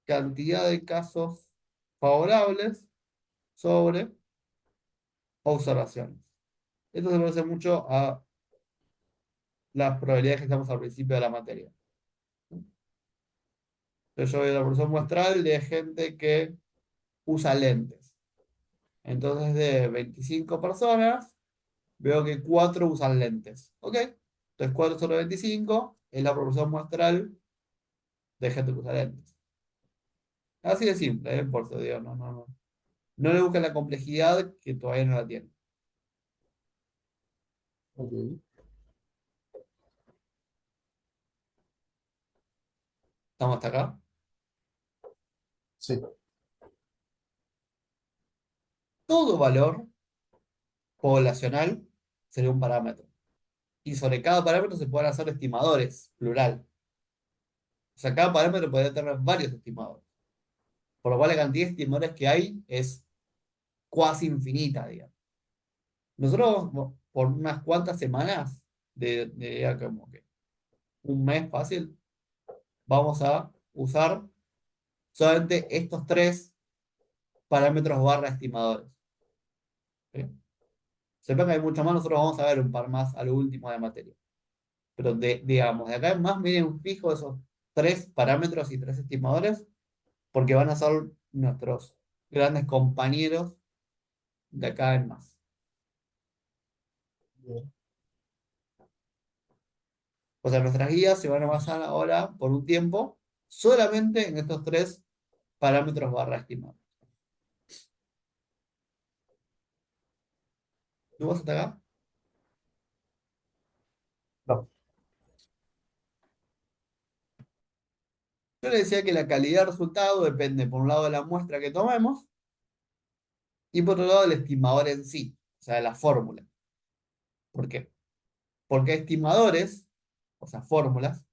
cantidad de casos favorables sobre observaciones. Esto se parece mucho a las probabilidades que estamos al principio de la materia. Entonces yo veo la proporción muestral de gente que usa lentes. Entonces de 25 personas, veo que 4 usan lentes. ¿Ok? Entonces 4 sobre 25 es la proporción muestral de gente que usa lentes. Así de simple, ¿eh? Por eso digo, no le busquen la complejidad que todavía no la tiene. Ok. ¿Estamos hasta acá? Sí. Todo valor poblacional sería un parámetro. Y sobre cada parámetro se pueden hacer estimadores, plural. O sea, cada parámetro podría tener varios estimadores. Por lo cual la cantidad de estimadores que hay es cuasi infinita, digamos. Nosotros, por unas cuantas semanas, de como que un mes fácil, vamos a usar solamente estos tres parámetros barra estimadores. ¿Sí? Sepan que hay mucho más, nosotros vamos a ver un par más a lo último de materia. Pero digamos, de acá en más, miren fijo esos tres parámetros y tres estimadores, porque van a ser nuestros grandes compañeros de acá en más. Bien. O sea, nuestras guías se van a basar ahora por un tiempo solamente en estos tres parámetros barra estimados. ¿Tú vas hasta acá? No. Yo le decía que la calidad del resultado depende, por un lado, de la muestra que tomemos y por otro lado, del estimador en sí, o sea, de la fórmula. ¿Por qué? Porque hay estimadores, o sea, fórmulas,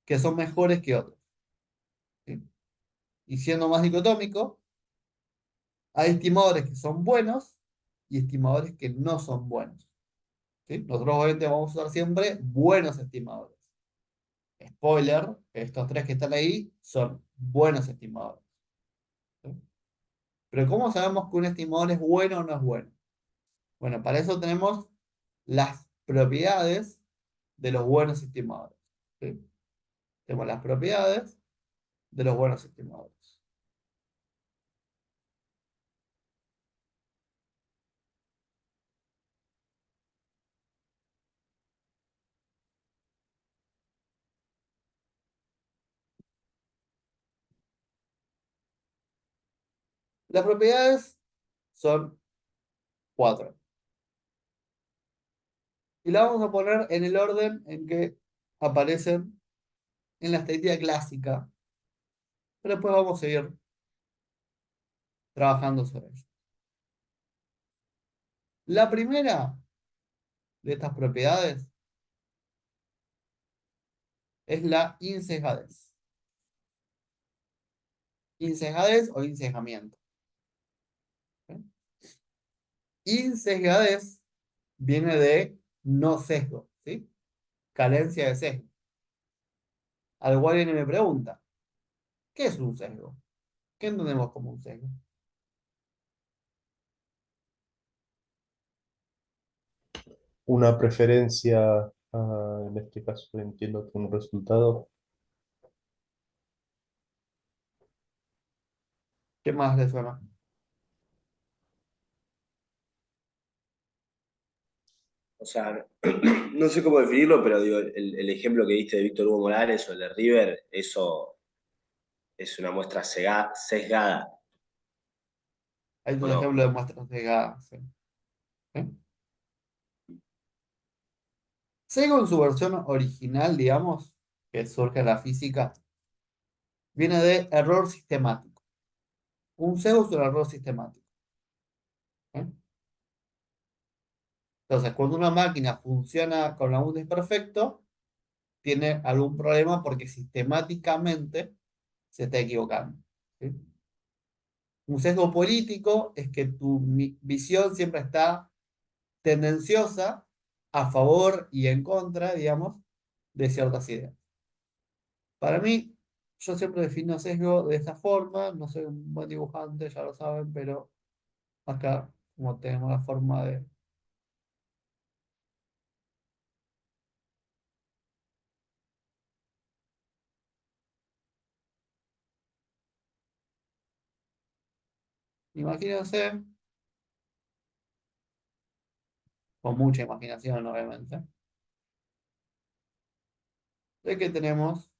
que son mejores que otros. ¿Sí? Y siendo más dicotómico, hay estimadores que son buenos y estimadores que no son buenos. ¿Sí? Nosotros obviamente vamos a usar siempre buenos estimadores. Spoiler, estos tres que están ahí son buenos estimadores. ¿Sí? Pero ¿cómo sabemos que un estimador es bueno o no es bueno? Bueno, para eso tenemos las propiedades de los buenos estimadores. ¿Sí? Tenemos las propiedades de los buenos estimadores. Las propiedades son 4. Y la vamos a poner en el orden en que aparecen en la estadística clásica. Pero después vamos a seguir trabajando sobre ello. La primera de estas propiedades es la insesgadez. Insesgadez o insesgamiento. ¿Ok? Insesgadez viene de no sesgo, ¿sí? Carencia de sesgo. Al cual viene y me pregunta, ¿qué es un sesgo? ¿Qué entendemos como un sesgo? Una preferencia, en este caso entiendo que un resultado. ¿Qué más le suena? O sea, no sé cómo definirlo, pero digo, el ejemplo que diste de Víctor Hugo Morales o el de River, eso es una muestra sesgada, Hay ¿o un no? ejemplo de muestras de gas. ¿Sí? ¿Sí? Sesgo en su versión original, digamos, que surge en la física, viene de error sistemático. Un sesgo es un error sistemático. ¿Eh? Entonces, cuando una máquina funciona con algún desperfecto, tiene algún problema porque sistemáticamente se está equivocando. ¿Sí? Un sesgo político es que tu visión siempre está tendenciosa a favor y en contra, digamos, de ciertas ideas. Para mí, yo siempre defino sesgo de esta forma, no soy un buen dibujante, ya lo saben, pero acá, como tenemos la forma de... Imagínense, con mucha imaginación, obviamente, de que tenemos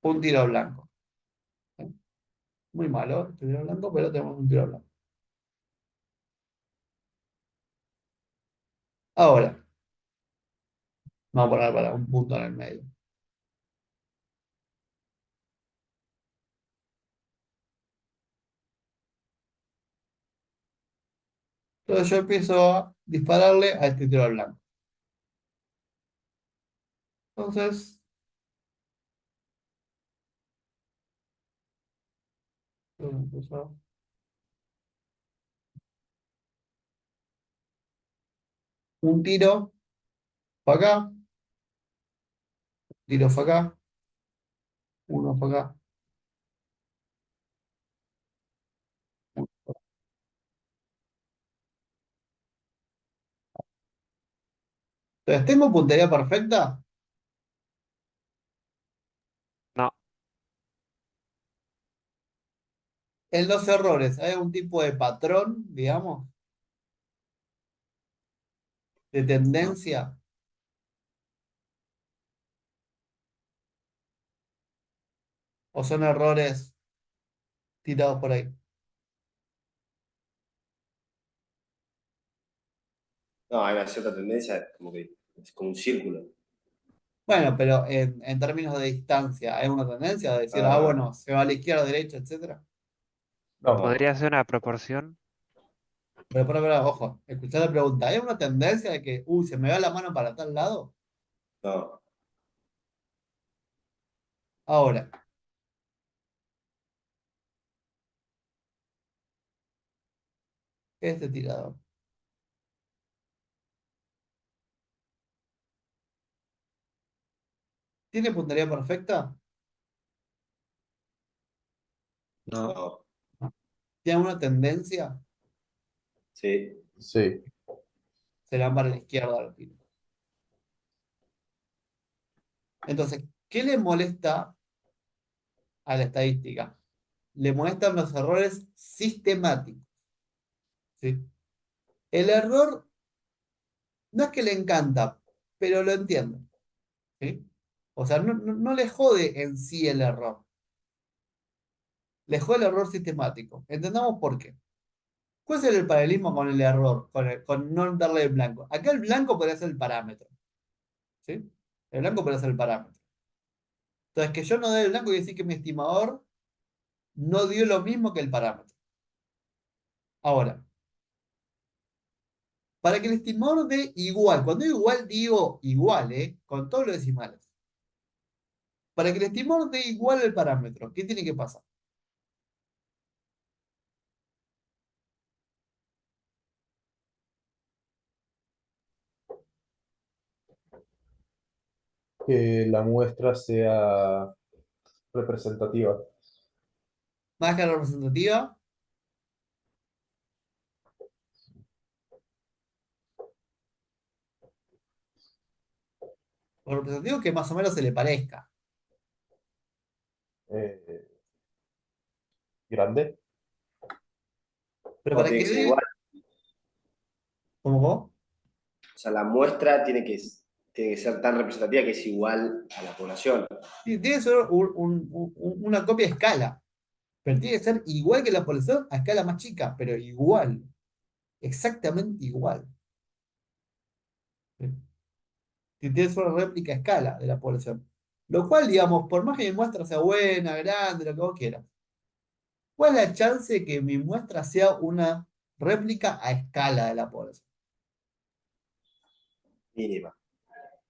un tiro blanco. ¿Sí? Muy malo el tiro blanco, pero tenemos un tiro blanco. Ahora, vamos a poner para un punto en el medio. Entonces yo empiezo a dispararle a este tiro blanco. Entonces, un tiro para acá, tiro para acá, uno para acá. Entonces, ¿tengo puntería perfecta? No, En los errores, ¿hay algún tipo de patrón, digamos, de No, tendencia? ¿O son errores tirados por ahí? No, hay una cierta tendencia, como que es como un círculo. Bueno, pero en términos de distancia, ¿hay una tendencia de decir, ah, Ah, bueno, se va a la izquierda, derecha, etcétera? No, no, podría ser una proporción. Pero, ojo, escuchá la pregunta. ¿Hay una tendencia de que, uy, se me va la mano para tal lado? no. Ahora, ¿qué es este tirador? ¿Tiene puntería perfecta? no, No, ¿Tiene una tendencia? sí. sí, Serán para la izquierda los tiros. Entonces, ¿qué le molesta a la estadística? Le molestan los errores sistemáticos. ¿Sí? El error no es que le encanta, pero lo entiendo. ¿Sí? O sea, no le jode en sí el error. Le jode el error sistemático. Entendamos por qué. ¿Cuál es el paralelismo con el error? Con no darle el blanco. Acá el blanco podría ser el parámetro. ¿Sí? El blanco podría ser el parámetro. Entonces, que yo no dé el blanco quiere decir que mi estimador no dio lo mismo que el parámetro. Ahora, para que el estimador dé igual, cuando digo igual, con todos los decimales. Para que el estimador dé igual el parámetro, ¿qué tiene que pasar? Que la muestra sea representativa. Más que la representativa, o representativo que más o menos se le parezca. eh, grande. Pero O para tiene que que ser igual. dé, ¿cómo? O sea, la muestra tiene que ser tan representativa que es igual a la población. Sí, tiene que ser una copia a escala. Pero tiene que ser igual que la población a escala más chica, pero igual. Exactamente igual. ¿Sí? Tiene que ser una réplica a escala de la población. Lo cual, digamos, por más que mi muestra sea buena, grande, lo que vos quieras, ¿cuál es la chance de que mi muestra sea una réplica a escala de la población? Mínima.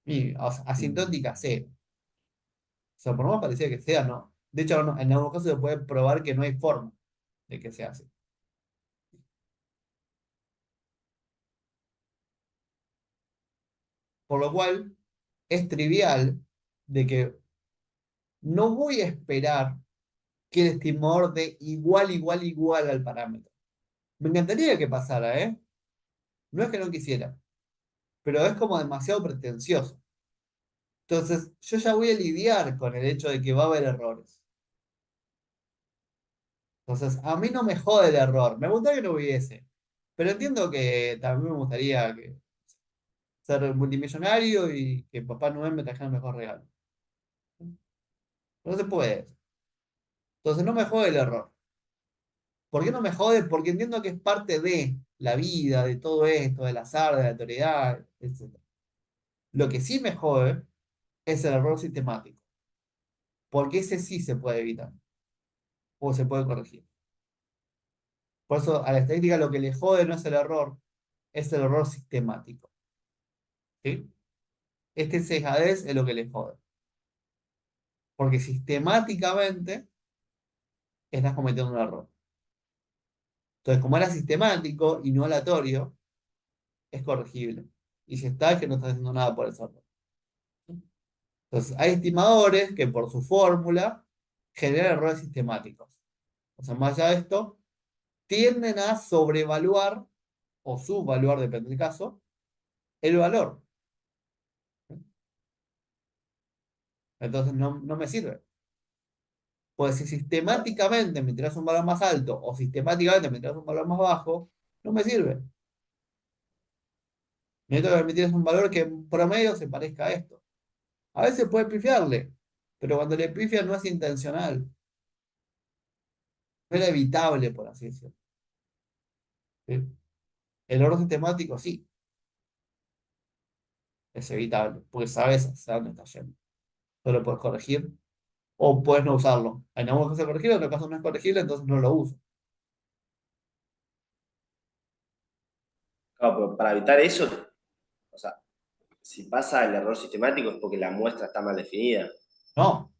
Y, o sea, asintótica, cero. O sea, por más parecida que sea, no. De hecho, en algunos casos se puede probar que no hay forma de que sea así. Por lo cual, es trivial de que no voy a esperar que el estimador dé igual al parámetro. Me encantaría que pasara, ¿eh? No es que no quisiera, pero es como demasiado pretencioso. Entonces, yo ya voy a lidiar con el hecho de que va a haber errores. Entonces, a mí no me jode el error. Me gustaría que no hubiese. Pero entiendo que también me gustaría ser multimillonario y que Papá Noel me trajera el mejor regalo. No se puede. Entonces, no me jode el error. ¿Por qué no me jode? Porque entiendo que es parte de la vida, de todo esto, del azar, de la autoridad, etc. Lo que sí me jode es el error sistemático, porque ese sí se puede evitar o se puede corregir. Por eso a la estadística lo que le jode no es el error sistemático. ¿Sí? Este sesgadez es lo que le jode, porque sistemáticamente estás cometiendo un error. Entonces, como era sistemático y no aleatorio, es corregible. Y si está, es que no estás haciendo nada por ese error. Entonces, hay estimadores que por su fórmula generan errores sistemáticos. O sea, más allá de esto, tienden a sobrevaluar o subvaluar, depende del caso, el valor. Entonces, no me sirve. Pues si sistemáticamente me tiras un valor más alto o sistemáticamente me tiras un valor más bajo, no me sirve. Necesito que me tires un valor que en promedio se parezca a esto. A veces puede pifiarle, pero cuando le pifia no es intencional. No era evitable, por así decirlo. ¿Sí? El error sistemático sí, es evitable, porque sabes hacia dónde está yendo. No lo puedes corregir o puedes no usarlo. En algunos casos es corregible, en otros casos no es corregible, entonces no lo uso. Claro, pero para evitar eso, o sea, si pasa el error sistemático es porque la muestra está mal definida. No,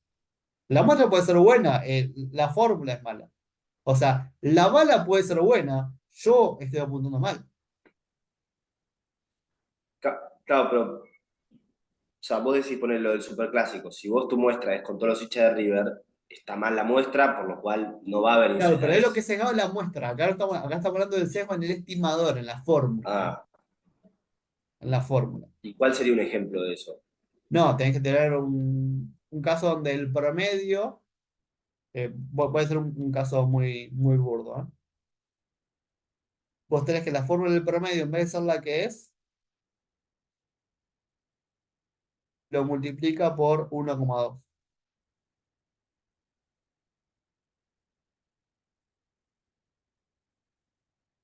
la muestra puede ser buena, la fórmula es mala. O sea, la bala puede ser buena, yo estoy apuntando mal. Claro, pero, o sea, vos decís poner lo del superclásico. Si vos tu muestra es con todos los hinchas de River, está mal la muestra, por lo cual no va a haber un Claro, pero es lo que sesgadez. se sesgado la muestra. Acá estamos hablando del sesgo en el estimador, en la fórmula, ¿eh? Ah, En la fórmula. ¿y cuál sería un ejemplo de eso? No, tenés que tener un caso donde el promedio, puede ser un caso muy burdo, ¿eh? Vos tenés que la fórmula del promedio, en vez de ser la que es, lo multiplica por 1,2.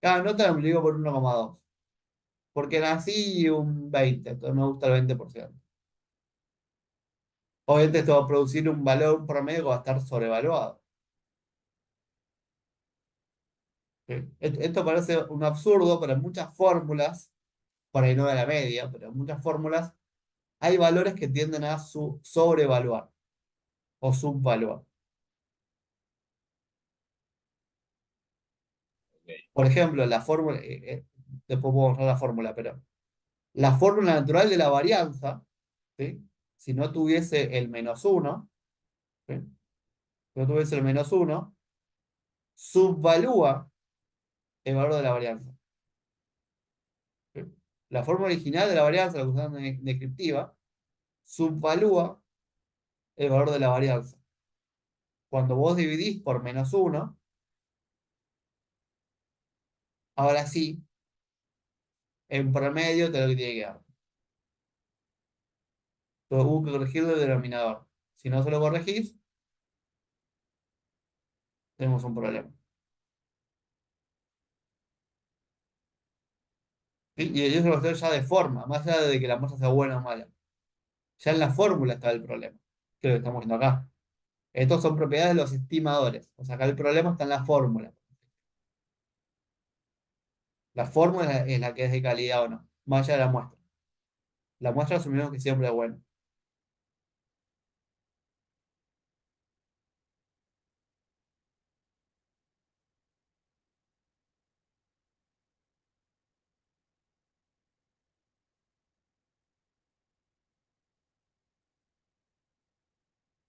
Cada nota lo multiplico por 1,2. Porque nací un 20, entonces me gusta el 20%. Obviamente esto va a producir un valor promedio que va a estar sobrevaluado. ¿Sí? Esto parece un absurdo, pero en muchas fórmulas, por ahí no de la media, pero en muchas fórmulas, hay valores que tienden a sobrevaluar o subvaluar. Por ejemplo, la fórmula, después puedo mostrar la fórmula, pero la fórmula natural de la varianza, ¿sí? Si no tuviese el -1, ¿sí? Si no tuviese el -1, subvalúa el valor de la varianza. ¿Sí? La fórmula original de la varianza, la que usamos en descriptiva, subvalúa el valor de la varianza. Cuando vos dividís por -1, ahora sí, en promedio te lo que tiene que dar. Entonces hubo que corregir el denominador. Si no se lo corregís, tenemos un problema. ¿Sí? Y eso lo estoy ya de forma, más allá de que la muestra sea buena o mala. Ya en la fórmula está el problema, que es lo que estamos viendo acá. Estos son propiedades de los estimadores. O sea, acá el problema está en la fórmula. La fórmula es la que es de calidad o no, más allá de la muestra. La muestra asumimos que siempre es buena.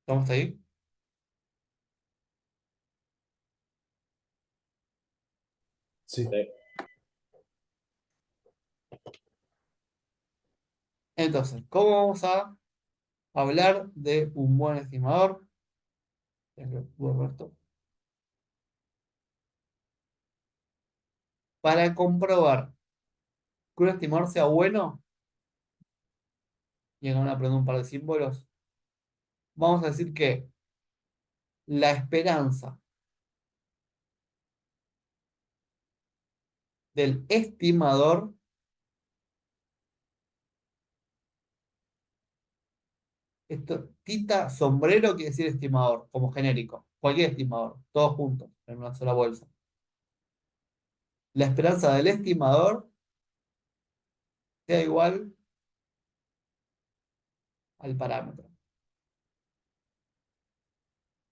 ¿Estamos ahí? Sí. Entonces, ¿cómo vamos a hablar de un buen estimador? Para comprobar que un estimador sea bueno, y acá van a aprender un par de símbolos, vamos a decir que la esperanza del estimador, esto, tita, sombrero quiere decir estimador, como genérico, cualquier estimador, todos juntos, en una sola bolsa. La esperanza del estimador sea igual al parámetro.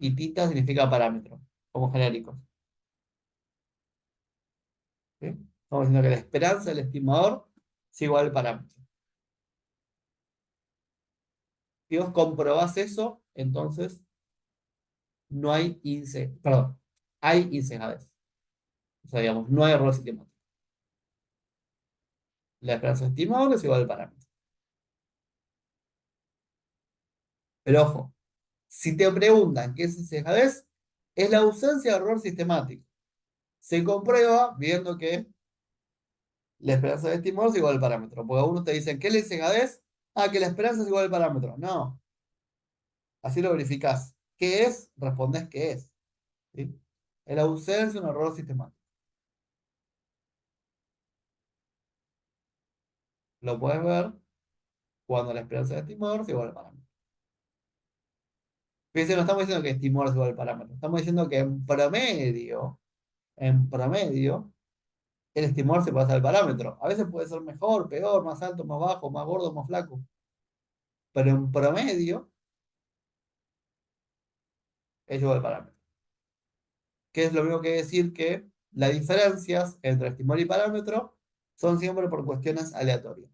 Y tita significa parámetro, como genéricos. ¿Sí? Estamos diciendo que la esperanza del estimador es igual al parámetro. Si vos comprobás eso, entonces no hay perdón, hay insensatez. O sea, digamos, no hay error sistemático. La esperanza del estimador es igual al parámetro. Pero ojo, si te preguntan qué es insensatez, es la ausencia de error sistemático. Se comprueba viendo que la esperanza del estimador es igual al parámetro. Porque algunos te dicen, ¿qué es la insensatez? Ah, que la esperanza es igual al parámetro. No, así lo verificás. ¿Qué es? Respondés qué es. ¿Sí? Es la ausencia de un error sistemático. Lo puedes ver cuando la esperanza del estimador es igual al parámetro. Fíjense, no estamos diciendo que estimador es igual al parámetro. Estamos diciendo que en promedio, el estimador se pasa al parámetro. A veces puede ser mejor, peor, más alto, más bajo, más gordo, más flaco. Pero en promedio es igual al parámetro. Que es lo mismo que decir que las diferencias entre estimador y parámetro son siempre por cuestiones aleatorias.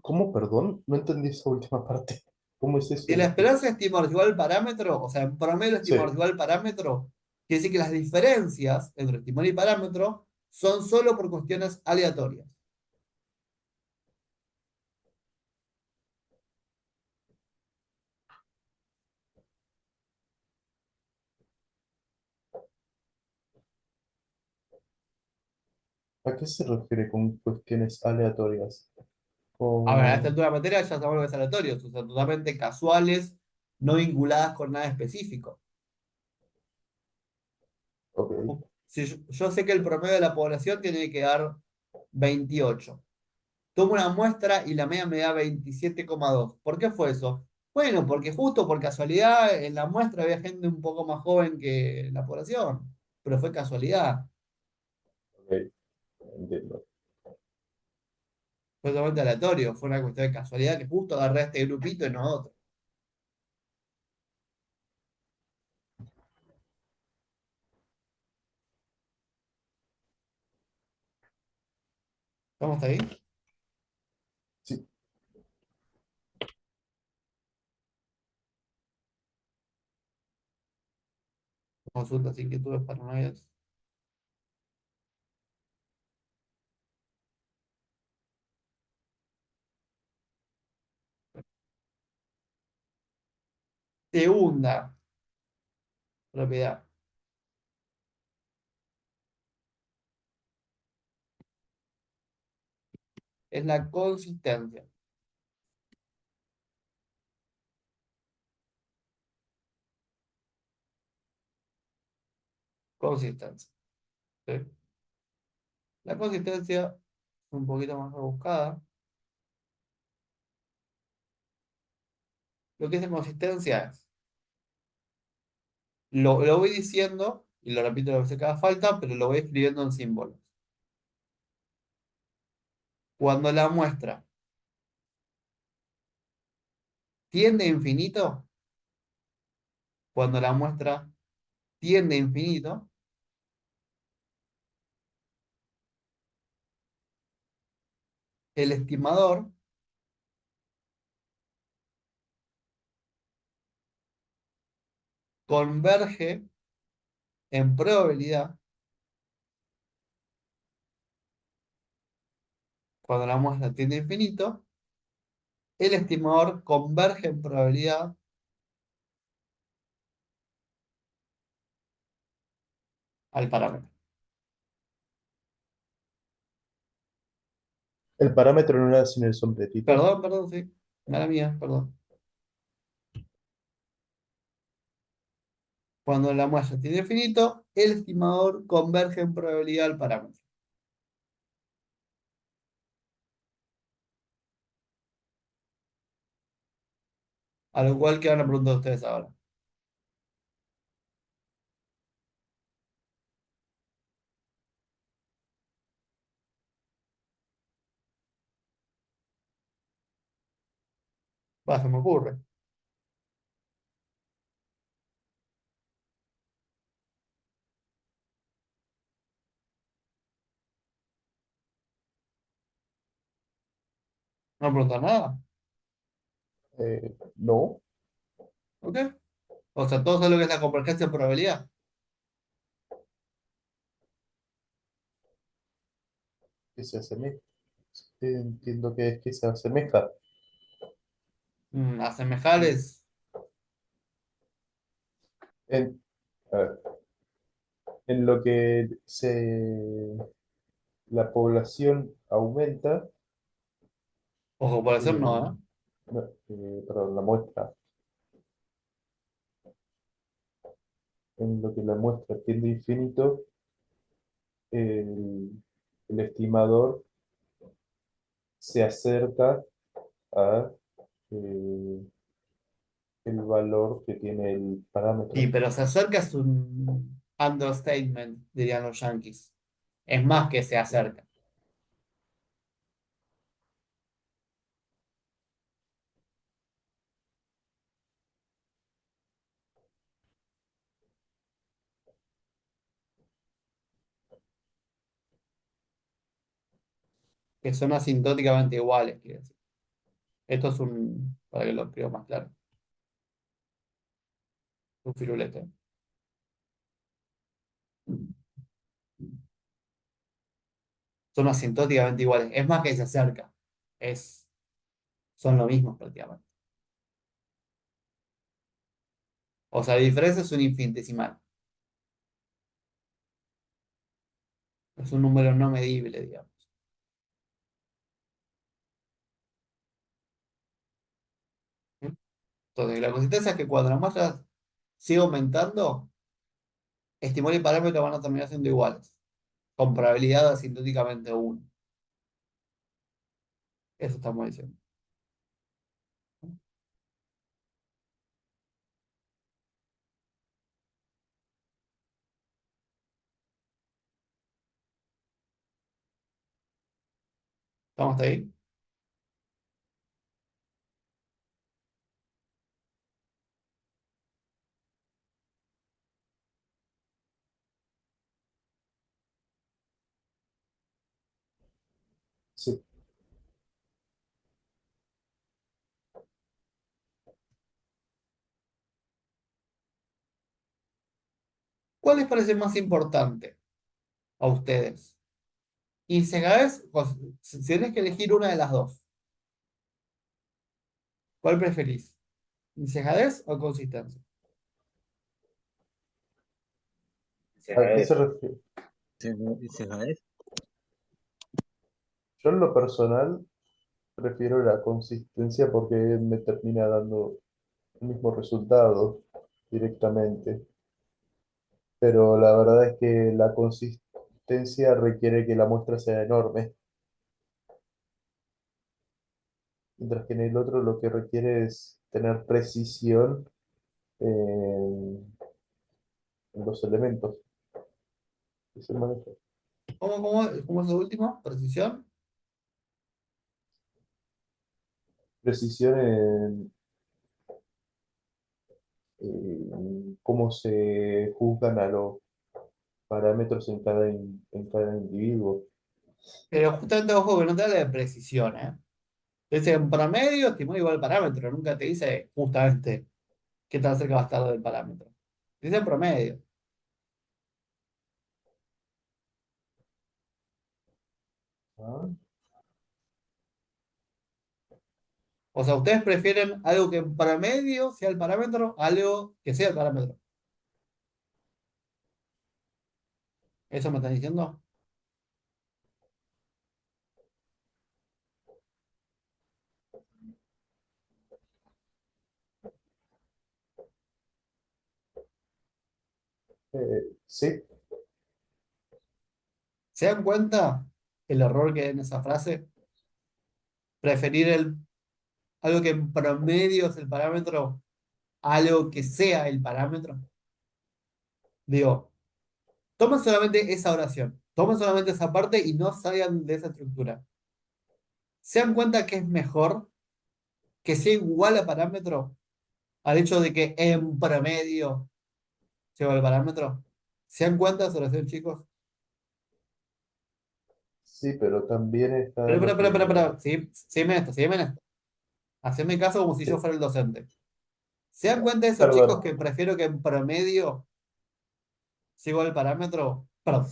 ¿Cómo, perdón? No entendí esa última parte. ¿Cómo es eso? Si la esperanza de estimador es igual al parámetro, o sea, en promedio el Sí. estimador es igual al parámetro, quiere decir que las diferencias entre estimador y parámetro son solo por cuestiones aleatorias. ¿A qué se refiere con cuestiones aleatorias? A ver, a esta Con... altura de la materia ya sabemos que es aleatorios, o sea, totalmente casuales, no vinculadas con nada específico. Ok, Si yo sé que el promedio de la población tiene que dar 28. Tomo una muestra y la media me da 27,2. ¿Por qué fue eso? Bueno, porque justo por casualidad en la muestra había gente un poco más joven que la población, pero fue casualidad, ok, entiendo. fue totalmente aleatorio, fue una cuestión de casualidad que justo agarré a este grupito y no a otro. ¿Estamos ahí? Sí, Consultas, inquietudes, paranoias. Segunda propiedad es la consistencia. Consistencia. ¿Sí? La consistencia, un poquito más rebuscada. Lo que es de consistencia es, lo voy diciendo, y lo repito lo que se cada falta, pero lo voy escribiendo en símbolos. Cuando la muestra tiende a infinito, cuando la muestra tiende a infinito, el estimador converge en probabilidad. Cuando la muestra tiende a infinito, el estimador converge en probabilidad al parámetro. el parámetro no era sin el sombretito. Perdón, sí. Mala mía, perdón. Cuando la muestra tiene infinito, el estimador converge en probabilidad al parámetro. A lo cual que van a preguntar ustedes ahora. Va, se me ocurre. No preguntar nada. No, ¿Ok? O sea, todo lo que es la convergencia en probabilidad. que se asemeja. Entiendo que es que se asemeja. Asemejar es. En, a ver, en lo que se, la población aumenta, Ojo, por eso no, eh, ¿eh? no, perdón, la muestra, en lo que la muestra tiende a infinito, el, el estimador se acerca a eh, el valor que tiene el Sí, parámetro. pero se acerca es un understatement, dirían los yankees. Es más que se acerca. Que son asintóticamente iguales, quiere decir. Esto es un. Para que lo escriba más claro. Un firulete. Son asintóticamente iguales. Es más que se acerca. Es, son lo mismo prácticamente. O sea, la diferencia es un infinitesimal. Es un número no medible, digamos. Entonces, la consistencia es que cuando la muestra sigue aumentando, estimol y parámetro van a terminar siendo iguales, con probabilidad asintóticamente 1. Eso estamos diciendo. ¿Estamos hasta ahí? Sí, ¿Cuál les parece más importante a ustedes? Índice Gaes, si tienes que elegir una de las dos, ¿cuál preferís? ¿Índice Gaes o consistencia? ¿a qué se refiere? ¿Se sabes? Yo en lo personal prefiero la consistencia porque me termina dando el mismo resultado directamente. Pero la verdad es que la consistencia requiere que la muestra sea enorme, mientras que en el otro lo que requiere es tener precisión en los elementos que se manejan. ¿Cómo es lo último? ¿Precisión? Precisión en cómo se juzgan a los parámetros en cada individuo. Pero justamente, ojo, que no te habla de precisión, ¿eh? Te dice en promedio, estimula igual parámetro. Nunca te dice justamente qué tan cerca va a estar del parámetro. Te dice en promedio. ¿Ah? O sea, ustedes prefieren algo que en promedio sea el parámetro, a algo que sea el parámetro. ¿Eso me están diciendo? Sí, ¿Se dan cuenta el error que hay en esa frase? Preferir algo que en promedio es el parámetro a algo que sea el parámetro. Digo, tomen solamente esa oración, tomen solamente esa parte y no salgan de esa estructura. ¿Se dan cuenta que es mejor que sea igual a parámetro al hecho de que en promedio sea igual al parámetro? ¿Se dan cuenta de esa oración, chicos? sí, pero también está Pero, lo que... sí, sígueme esto, sígueme esto. Haceme caso como si yo Sí, fuera el docente. ¿Se dan cuenta de eso, chicos, perdón. que prefiero que en promedio sea igual al parámetro? Perdón.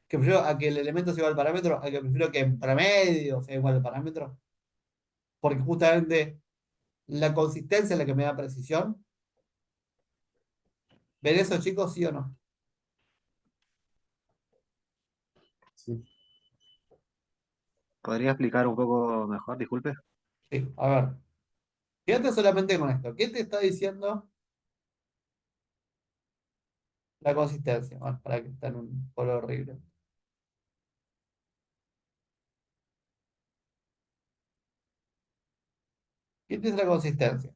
Que prefiero a que el elemento sea igual al parámetro, a que prefiero que en promedio sea igual al parámetro. Porque justamente la consistencia es la que me da precisión. ¿Ven eso, chicos, sí o no? Sí. ¿Podría explicar un poco mejor? Disculpe. Sí, a ver. Fíjate solamente con esto. ¿Qué te está diciendo la consistencia? Bueno, para que está en un color horrible. ¿Qué te dice la consistencia?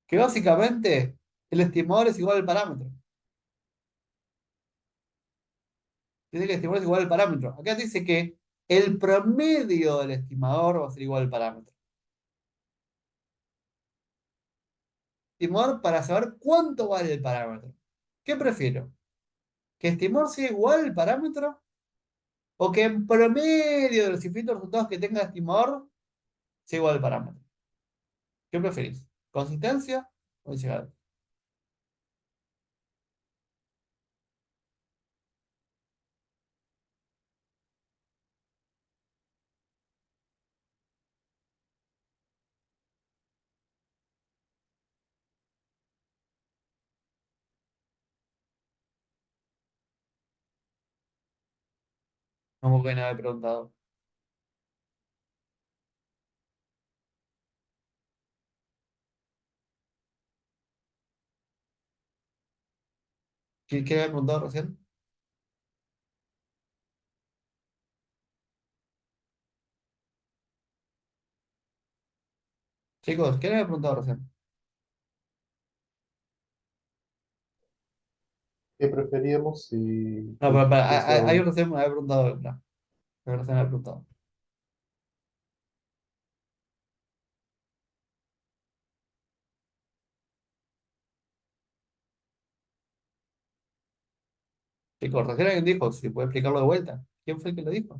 Que básicamente el estimador es igual al parámetro. Dice que el estimador es igual al parámetro. Acá dice que el promedio del estimador va a ser igual al parámetro. Estimador para saber cuánto vale el parámetro. ¿Qué prefiero? ¿Que el estimador sea igual al parámetro? ¿O que en promedio de los infinitos resultados que tenga el estimador sea igual al parámetro? ¿Qué preferís? ¿Consistencia o llegada? Como que no había preguntado. ¿Qué había preguntado recién? Chicos, ¿qué había preguntado recién? ¿Qué preferíamos si No, pero, fuese ahí un... recién me había preguntado. No, ahí recién me había preguntado. Chicos, recién alguien dijo, si puede explicarlo de vuelta. ¿Quién fue el que lo dijo?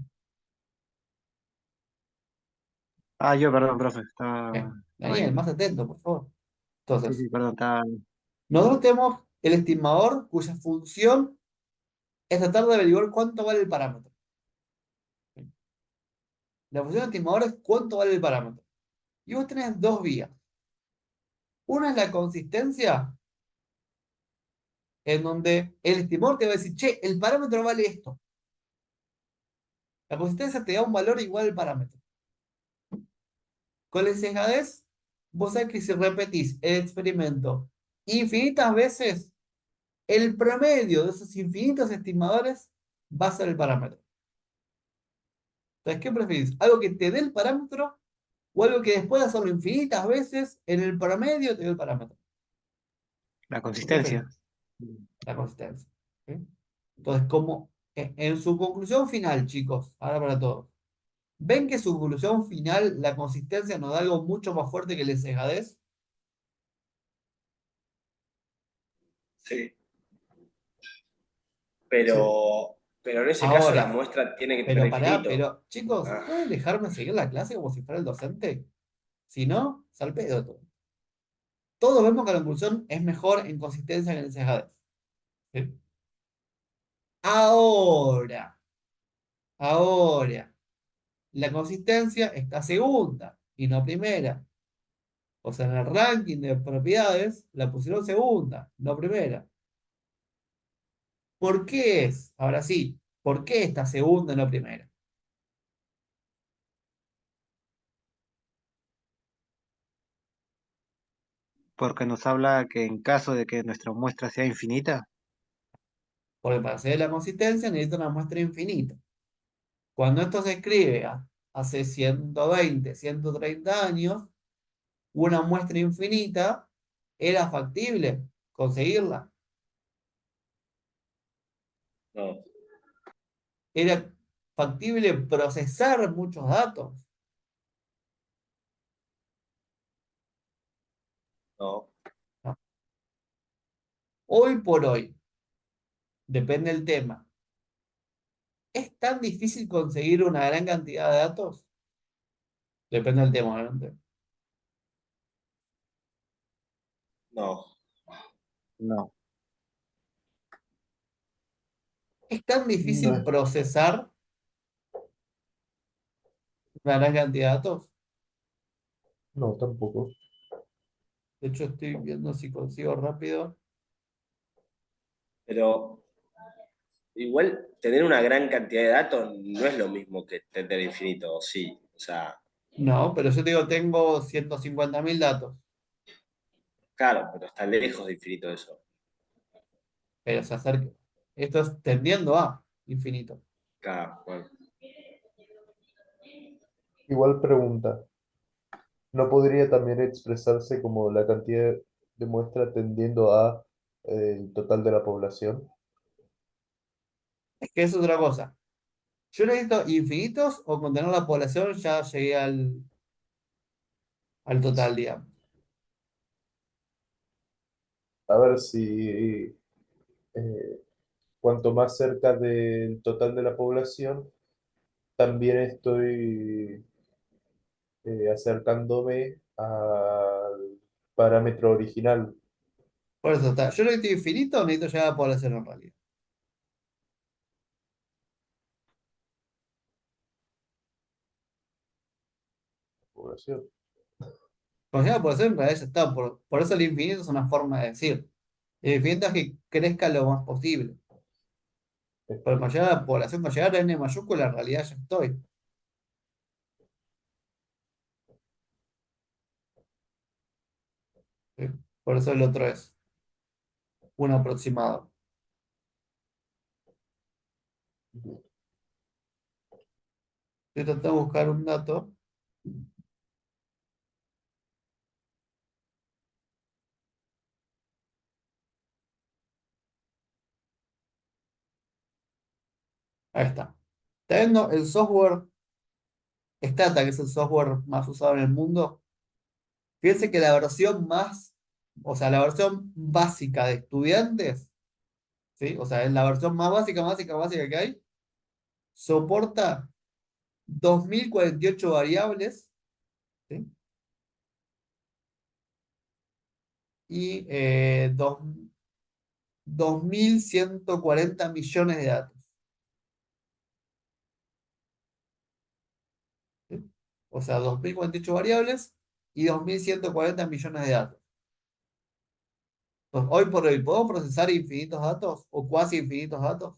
Ah, yo, perdón, profe, estaba ahí. Daniel, más atento, por favor. Sí, Entonces, sí, perdón, estaba. nosotros tenemos el estimador cuya función es tratar de averiguar cuánto vale el parámetro. La función del estimador es cuánto vale el parámetro. Y vos tenés dos vías. Una es la consistencia, en donde el estimador te va a decir, che, el parámetro vale esto. La consistencia te da un valor igual al parámetro. Con la sesgadez, vos sabés que si repetís el experimento infinitas veces, el promedio de esos infinitos estimadores va a ser el parámetro. Entonces, ¿qué preferís? ¿Algo que te dé el parámetro o algo que después de hacerlo infinitas veces, en el promedio te dé el parámetro? La ¿Qué consistencia. preferís? La consistencia. ¿Sí? Entonces, como en su conclusión final, chicos, ahora para todos, ¿ven que su conclusión final, la consistencia nos da algo mucho más fuerte que la sesgadez? Sí. Sí, Pero en ese caso la Ahora, muestra tiene que tener pero pará, infinito. pero chicos, Ah, ¿pueden dejarme seguir la clase como si fuera el docente? Si no, salpedo todo. Todos vemos que la conclusión es mejor en consistencia que en sesgadez. ¿Sí? Ahora, ahora, la consistencia está segunda y no primera. O sea, en el ranking de propiedades la pusieron segunda, no primera. ¿Por qué es? Ahora sí, ¿por qué está segunda y no primera? Porque nos habla que en caso de que nuestra muestra sea infinita, Porque para hacer la consistencia necesita una muestra infinita. Cuando esto se escribe hace 120, 130 años, una muestra infinita era factible conseguirla. no, Era factible procesar muchos datos. no, ¿No? Hoy por hoy, depende del tema, ¿es tan difícil conseguir una gran cantidad de datos? Depende del tema, obviamente. no, no. ¿Es tan no difícil es, procesar una gran cantidad de datos? no, tampoco. De hecho, estoy viendo si consigo rápido. pero igual tener una gran cantidad de datos no es lo mismo que tener infinito, sí. O sea, No, pero yo te digo, tengo 150.000 datos, claro, pero está lejos de infinito eso. pero se acerca. Esto es tendiendo a infinito. Claro, bueno. Igual pregunta, ¿no podría también expresarse como la cantidad de muestra tendiendo a el total de la población? Es que es otra cosa. Yo necesito infinitos o con tener la población ya llegué al total, digamos. A ver si cuanto más cerca del total de la población, también estoy acercándome al parámetro original. Por eso está. Yo necesito infinito o necesito llegar a la población en realidad. Población. Cuando llega a la población en realidad ya está. Por eso el infinito es una forma de decir. El infinito es que crezca lo más posible. Pero para llegar a la población, para llegar a N mayúscula, en realidad ya estoy. ¿Sí? Por eso el otro es un aproximado. Estoy tratando de buscar un dato. Ahí está. ¿Está viendo el software Stata, que es el software más usado en el mundo? Fíjense que la versión más, o sea, la versión básica de estudiantes, ¿sí? O sea, es la versión más básica, básica, básica que hay, soporta 2048 variables, ¿sí? Y 2140 millones de datos, ¿sí? O sea, 2048 variables y 2140 millones de datos. Entonces, hoy por hoy, ¿podemos procesar infinitos datos o cuasi infinitos datos?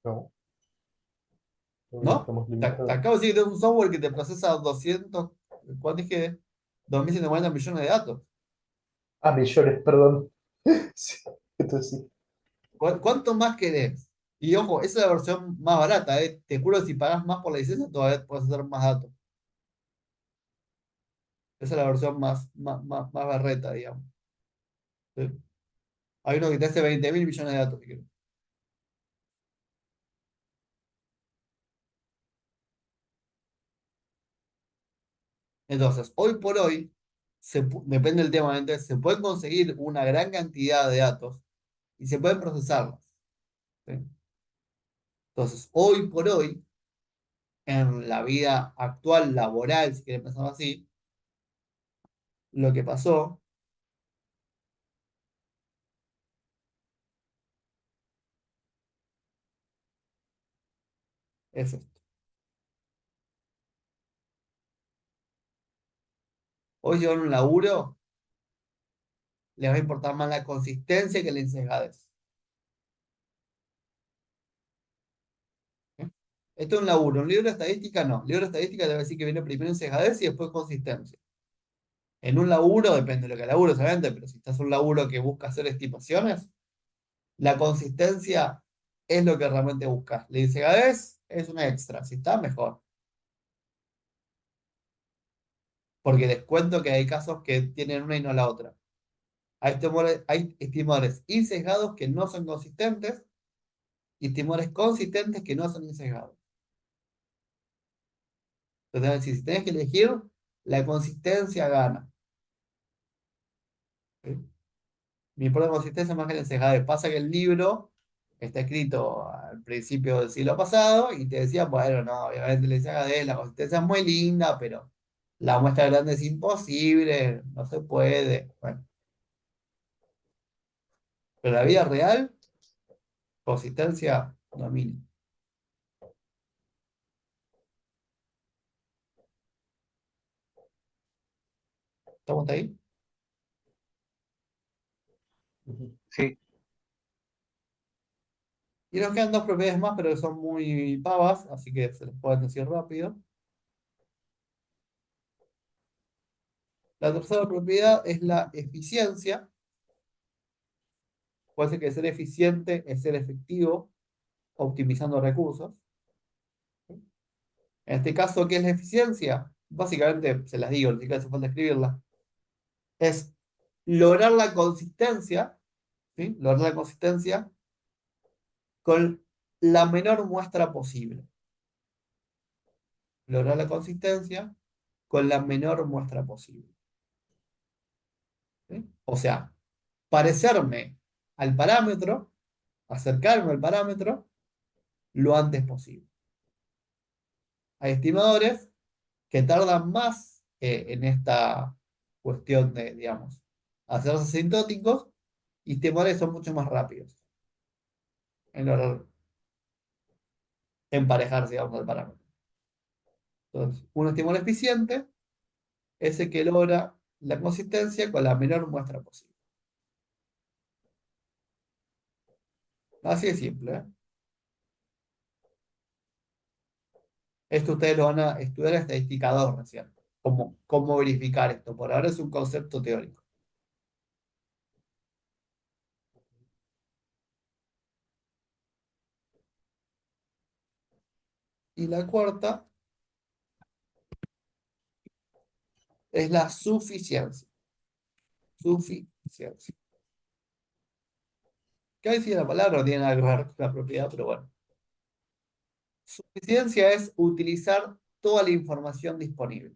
No, todavía ¿No? estamos Te limitados. acabo de decir que es un software que te procesa 200, ¿cuánto dije? 2140 millones de datos. Ah, millones, perdón. Sí, esto sí. ¿Cuánto más querés? Y ojo, esa es la versión más barata, ¿eh? Te juro que si pagas más por la licencia, todavía puedes hacer más datos. Esa es la versión más barreta, digamos. ¿Sí? Hay uno que te hace 20.000 millones de datos, si querés. Entonces, hoy por hoy, depende del tema, entonces, se pueden conseguir una gran cantidad de datos y se pueden procesarlos. ¿Sí? Entonces, hoy por hoy, en la vida actual laboral, si querés pensarlo así, lo que pasó es esto. Hoy llevar un laburo, les va a importar más la consistencia que la ensejadez. ¿Sí? Esto es un laburo, un libro de estadística no. Libro de estadística debe decir que viene primero ensejadez y después consistencia. En un laburo, depende de lo que laburo, obviamente, pero si estás en un laburo que busca hacer estimaciones, la consistencia es lo que realmente buscas. La ensejadez es una extra, si está mejor. Porque les cuento que hay casos que tienen una y no la otra. Hay estimadores insesgados que no son consistentes y estimadores consistentes que no son insesgados. Entonces, si tenés que elegir, la consistencia gana. ¿Sí? Mi problema de consistencia es más que la ensesgadez. Pasa que el libro está escrito al principio del siglo pasado y te decía, bueno, no, obviamente la ensesgadez, la consistencia es muy linda, pero la muestra grande es imposible, no se puede. Bueno, pero la vida real, consistencia domina. ¿Estamos ahí? Ujú. Sí, Y nos quedan dos propiedades más, pero que son muy pavas, así que se les pueden decir rápido. La tercera propiedad es la eficiencia. Puede ser que ser eficiente es ser efectivo, optimizando recursos. En este caso, ¿qué es la eficiencia? Básicamente, se las digo, ni siquiera hace falta escribirla. Es lograr la consistencia, ¿sí? Lograr la consistencia con la menor muestra posible. Lograr la consistencia con la menor muestra posible. ¿Sí? O sea, parecerme al parámetro, acercarme al parámetro lo antes posible. Hay estimadores que tardan más en esta cuestión de, digamos, hacerse asintóticos y estimadores son mucho más rápidos en lograr emparejarse, digamos, al parámetro. Entonces, un estimador eficiente es el que logra la consistencia con la menor muestra posible. Así de simple, ¿eh? Esto ustedes lo van a estudiar en estadística 2 recién. Cómo verificar esto. Por ahora es un concepto teórico. Y la cuarta es la suficiencia. Suficiencia. Que ahí sí la palabra no tiene nada que ver con la propiedad, pero bueno. Suficiencia es utilizar toda la información disponible.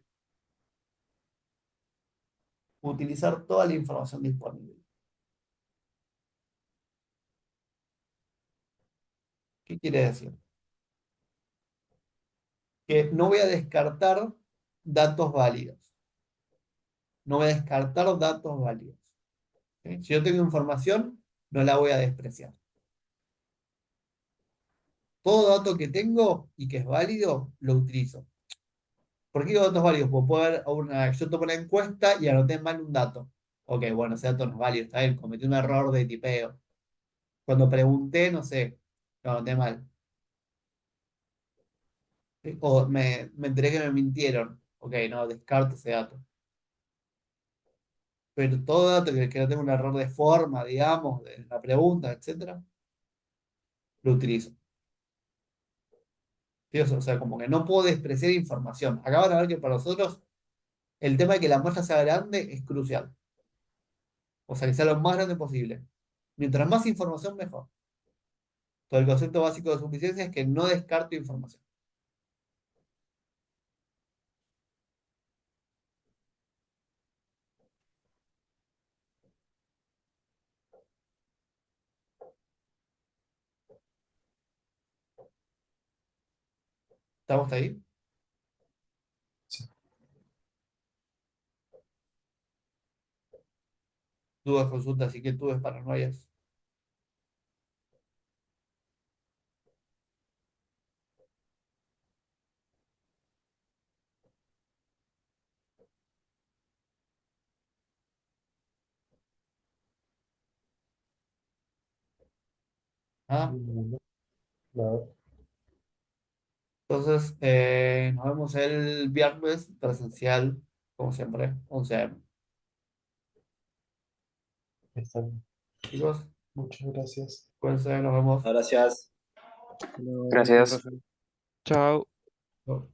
Utilizar toda la información disponible. ¿Qué quiere decir? Que no voy a descartar datos válidos. No voy a descartar datos válidos. ¿Sí? Si yo tengo información, no la voy a despreciar. Todo dato que tengo y que es válido, lo utilizo. ¿Por qué digo datos válidos? Porque puedo haber yo tomo una encuesta y anoté mal un dato. Ok, bueno, ese dato no es válido, está bien, cometí un error de tipeo. Cuando pregunté, no sé, lo anoté mal. ¿Sí? O me enteré que me mintieron. Ok, no, descarto ese dato. Pero todo dato que no tenga un error de forma, digamos, de la pregunta, etcétera, lo utilizo. ¿Sí? O sea, como que no puedo despreciar información. Acá van a ver que para nosotros el tema de que la muestra sea grande es crucial. O sea, que sea lo más grande posible. Mientras más información, mejor. Todo el concepto básico de suficiencia es que no descarto información. ¿Estamos ahí? Sí. Dudas, consultas, inquietudes, paranoias. ¿Ah? Nada. Entonces, nos vemos el viernes presencial, como siempre, 11 a.m. Está bien. Chicos, Muchas gracias. cuídense, nos vemos. Gracias. Hasta luego, Gracias. profe. Chao. Chau.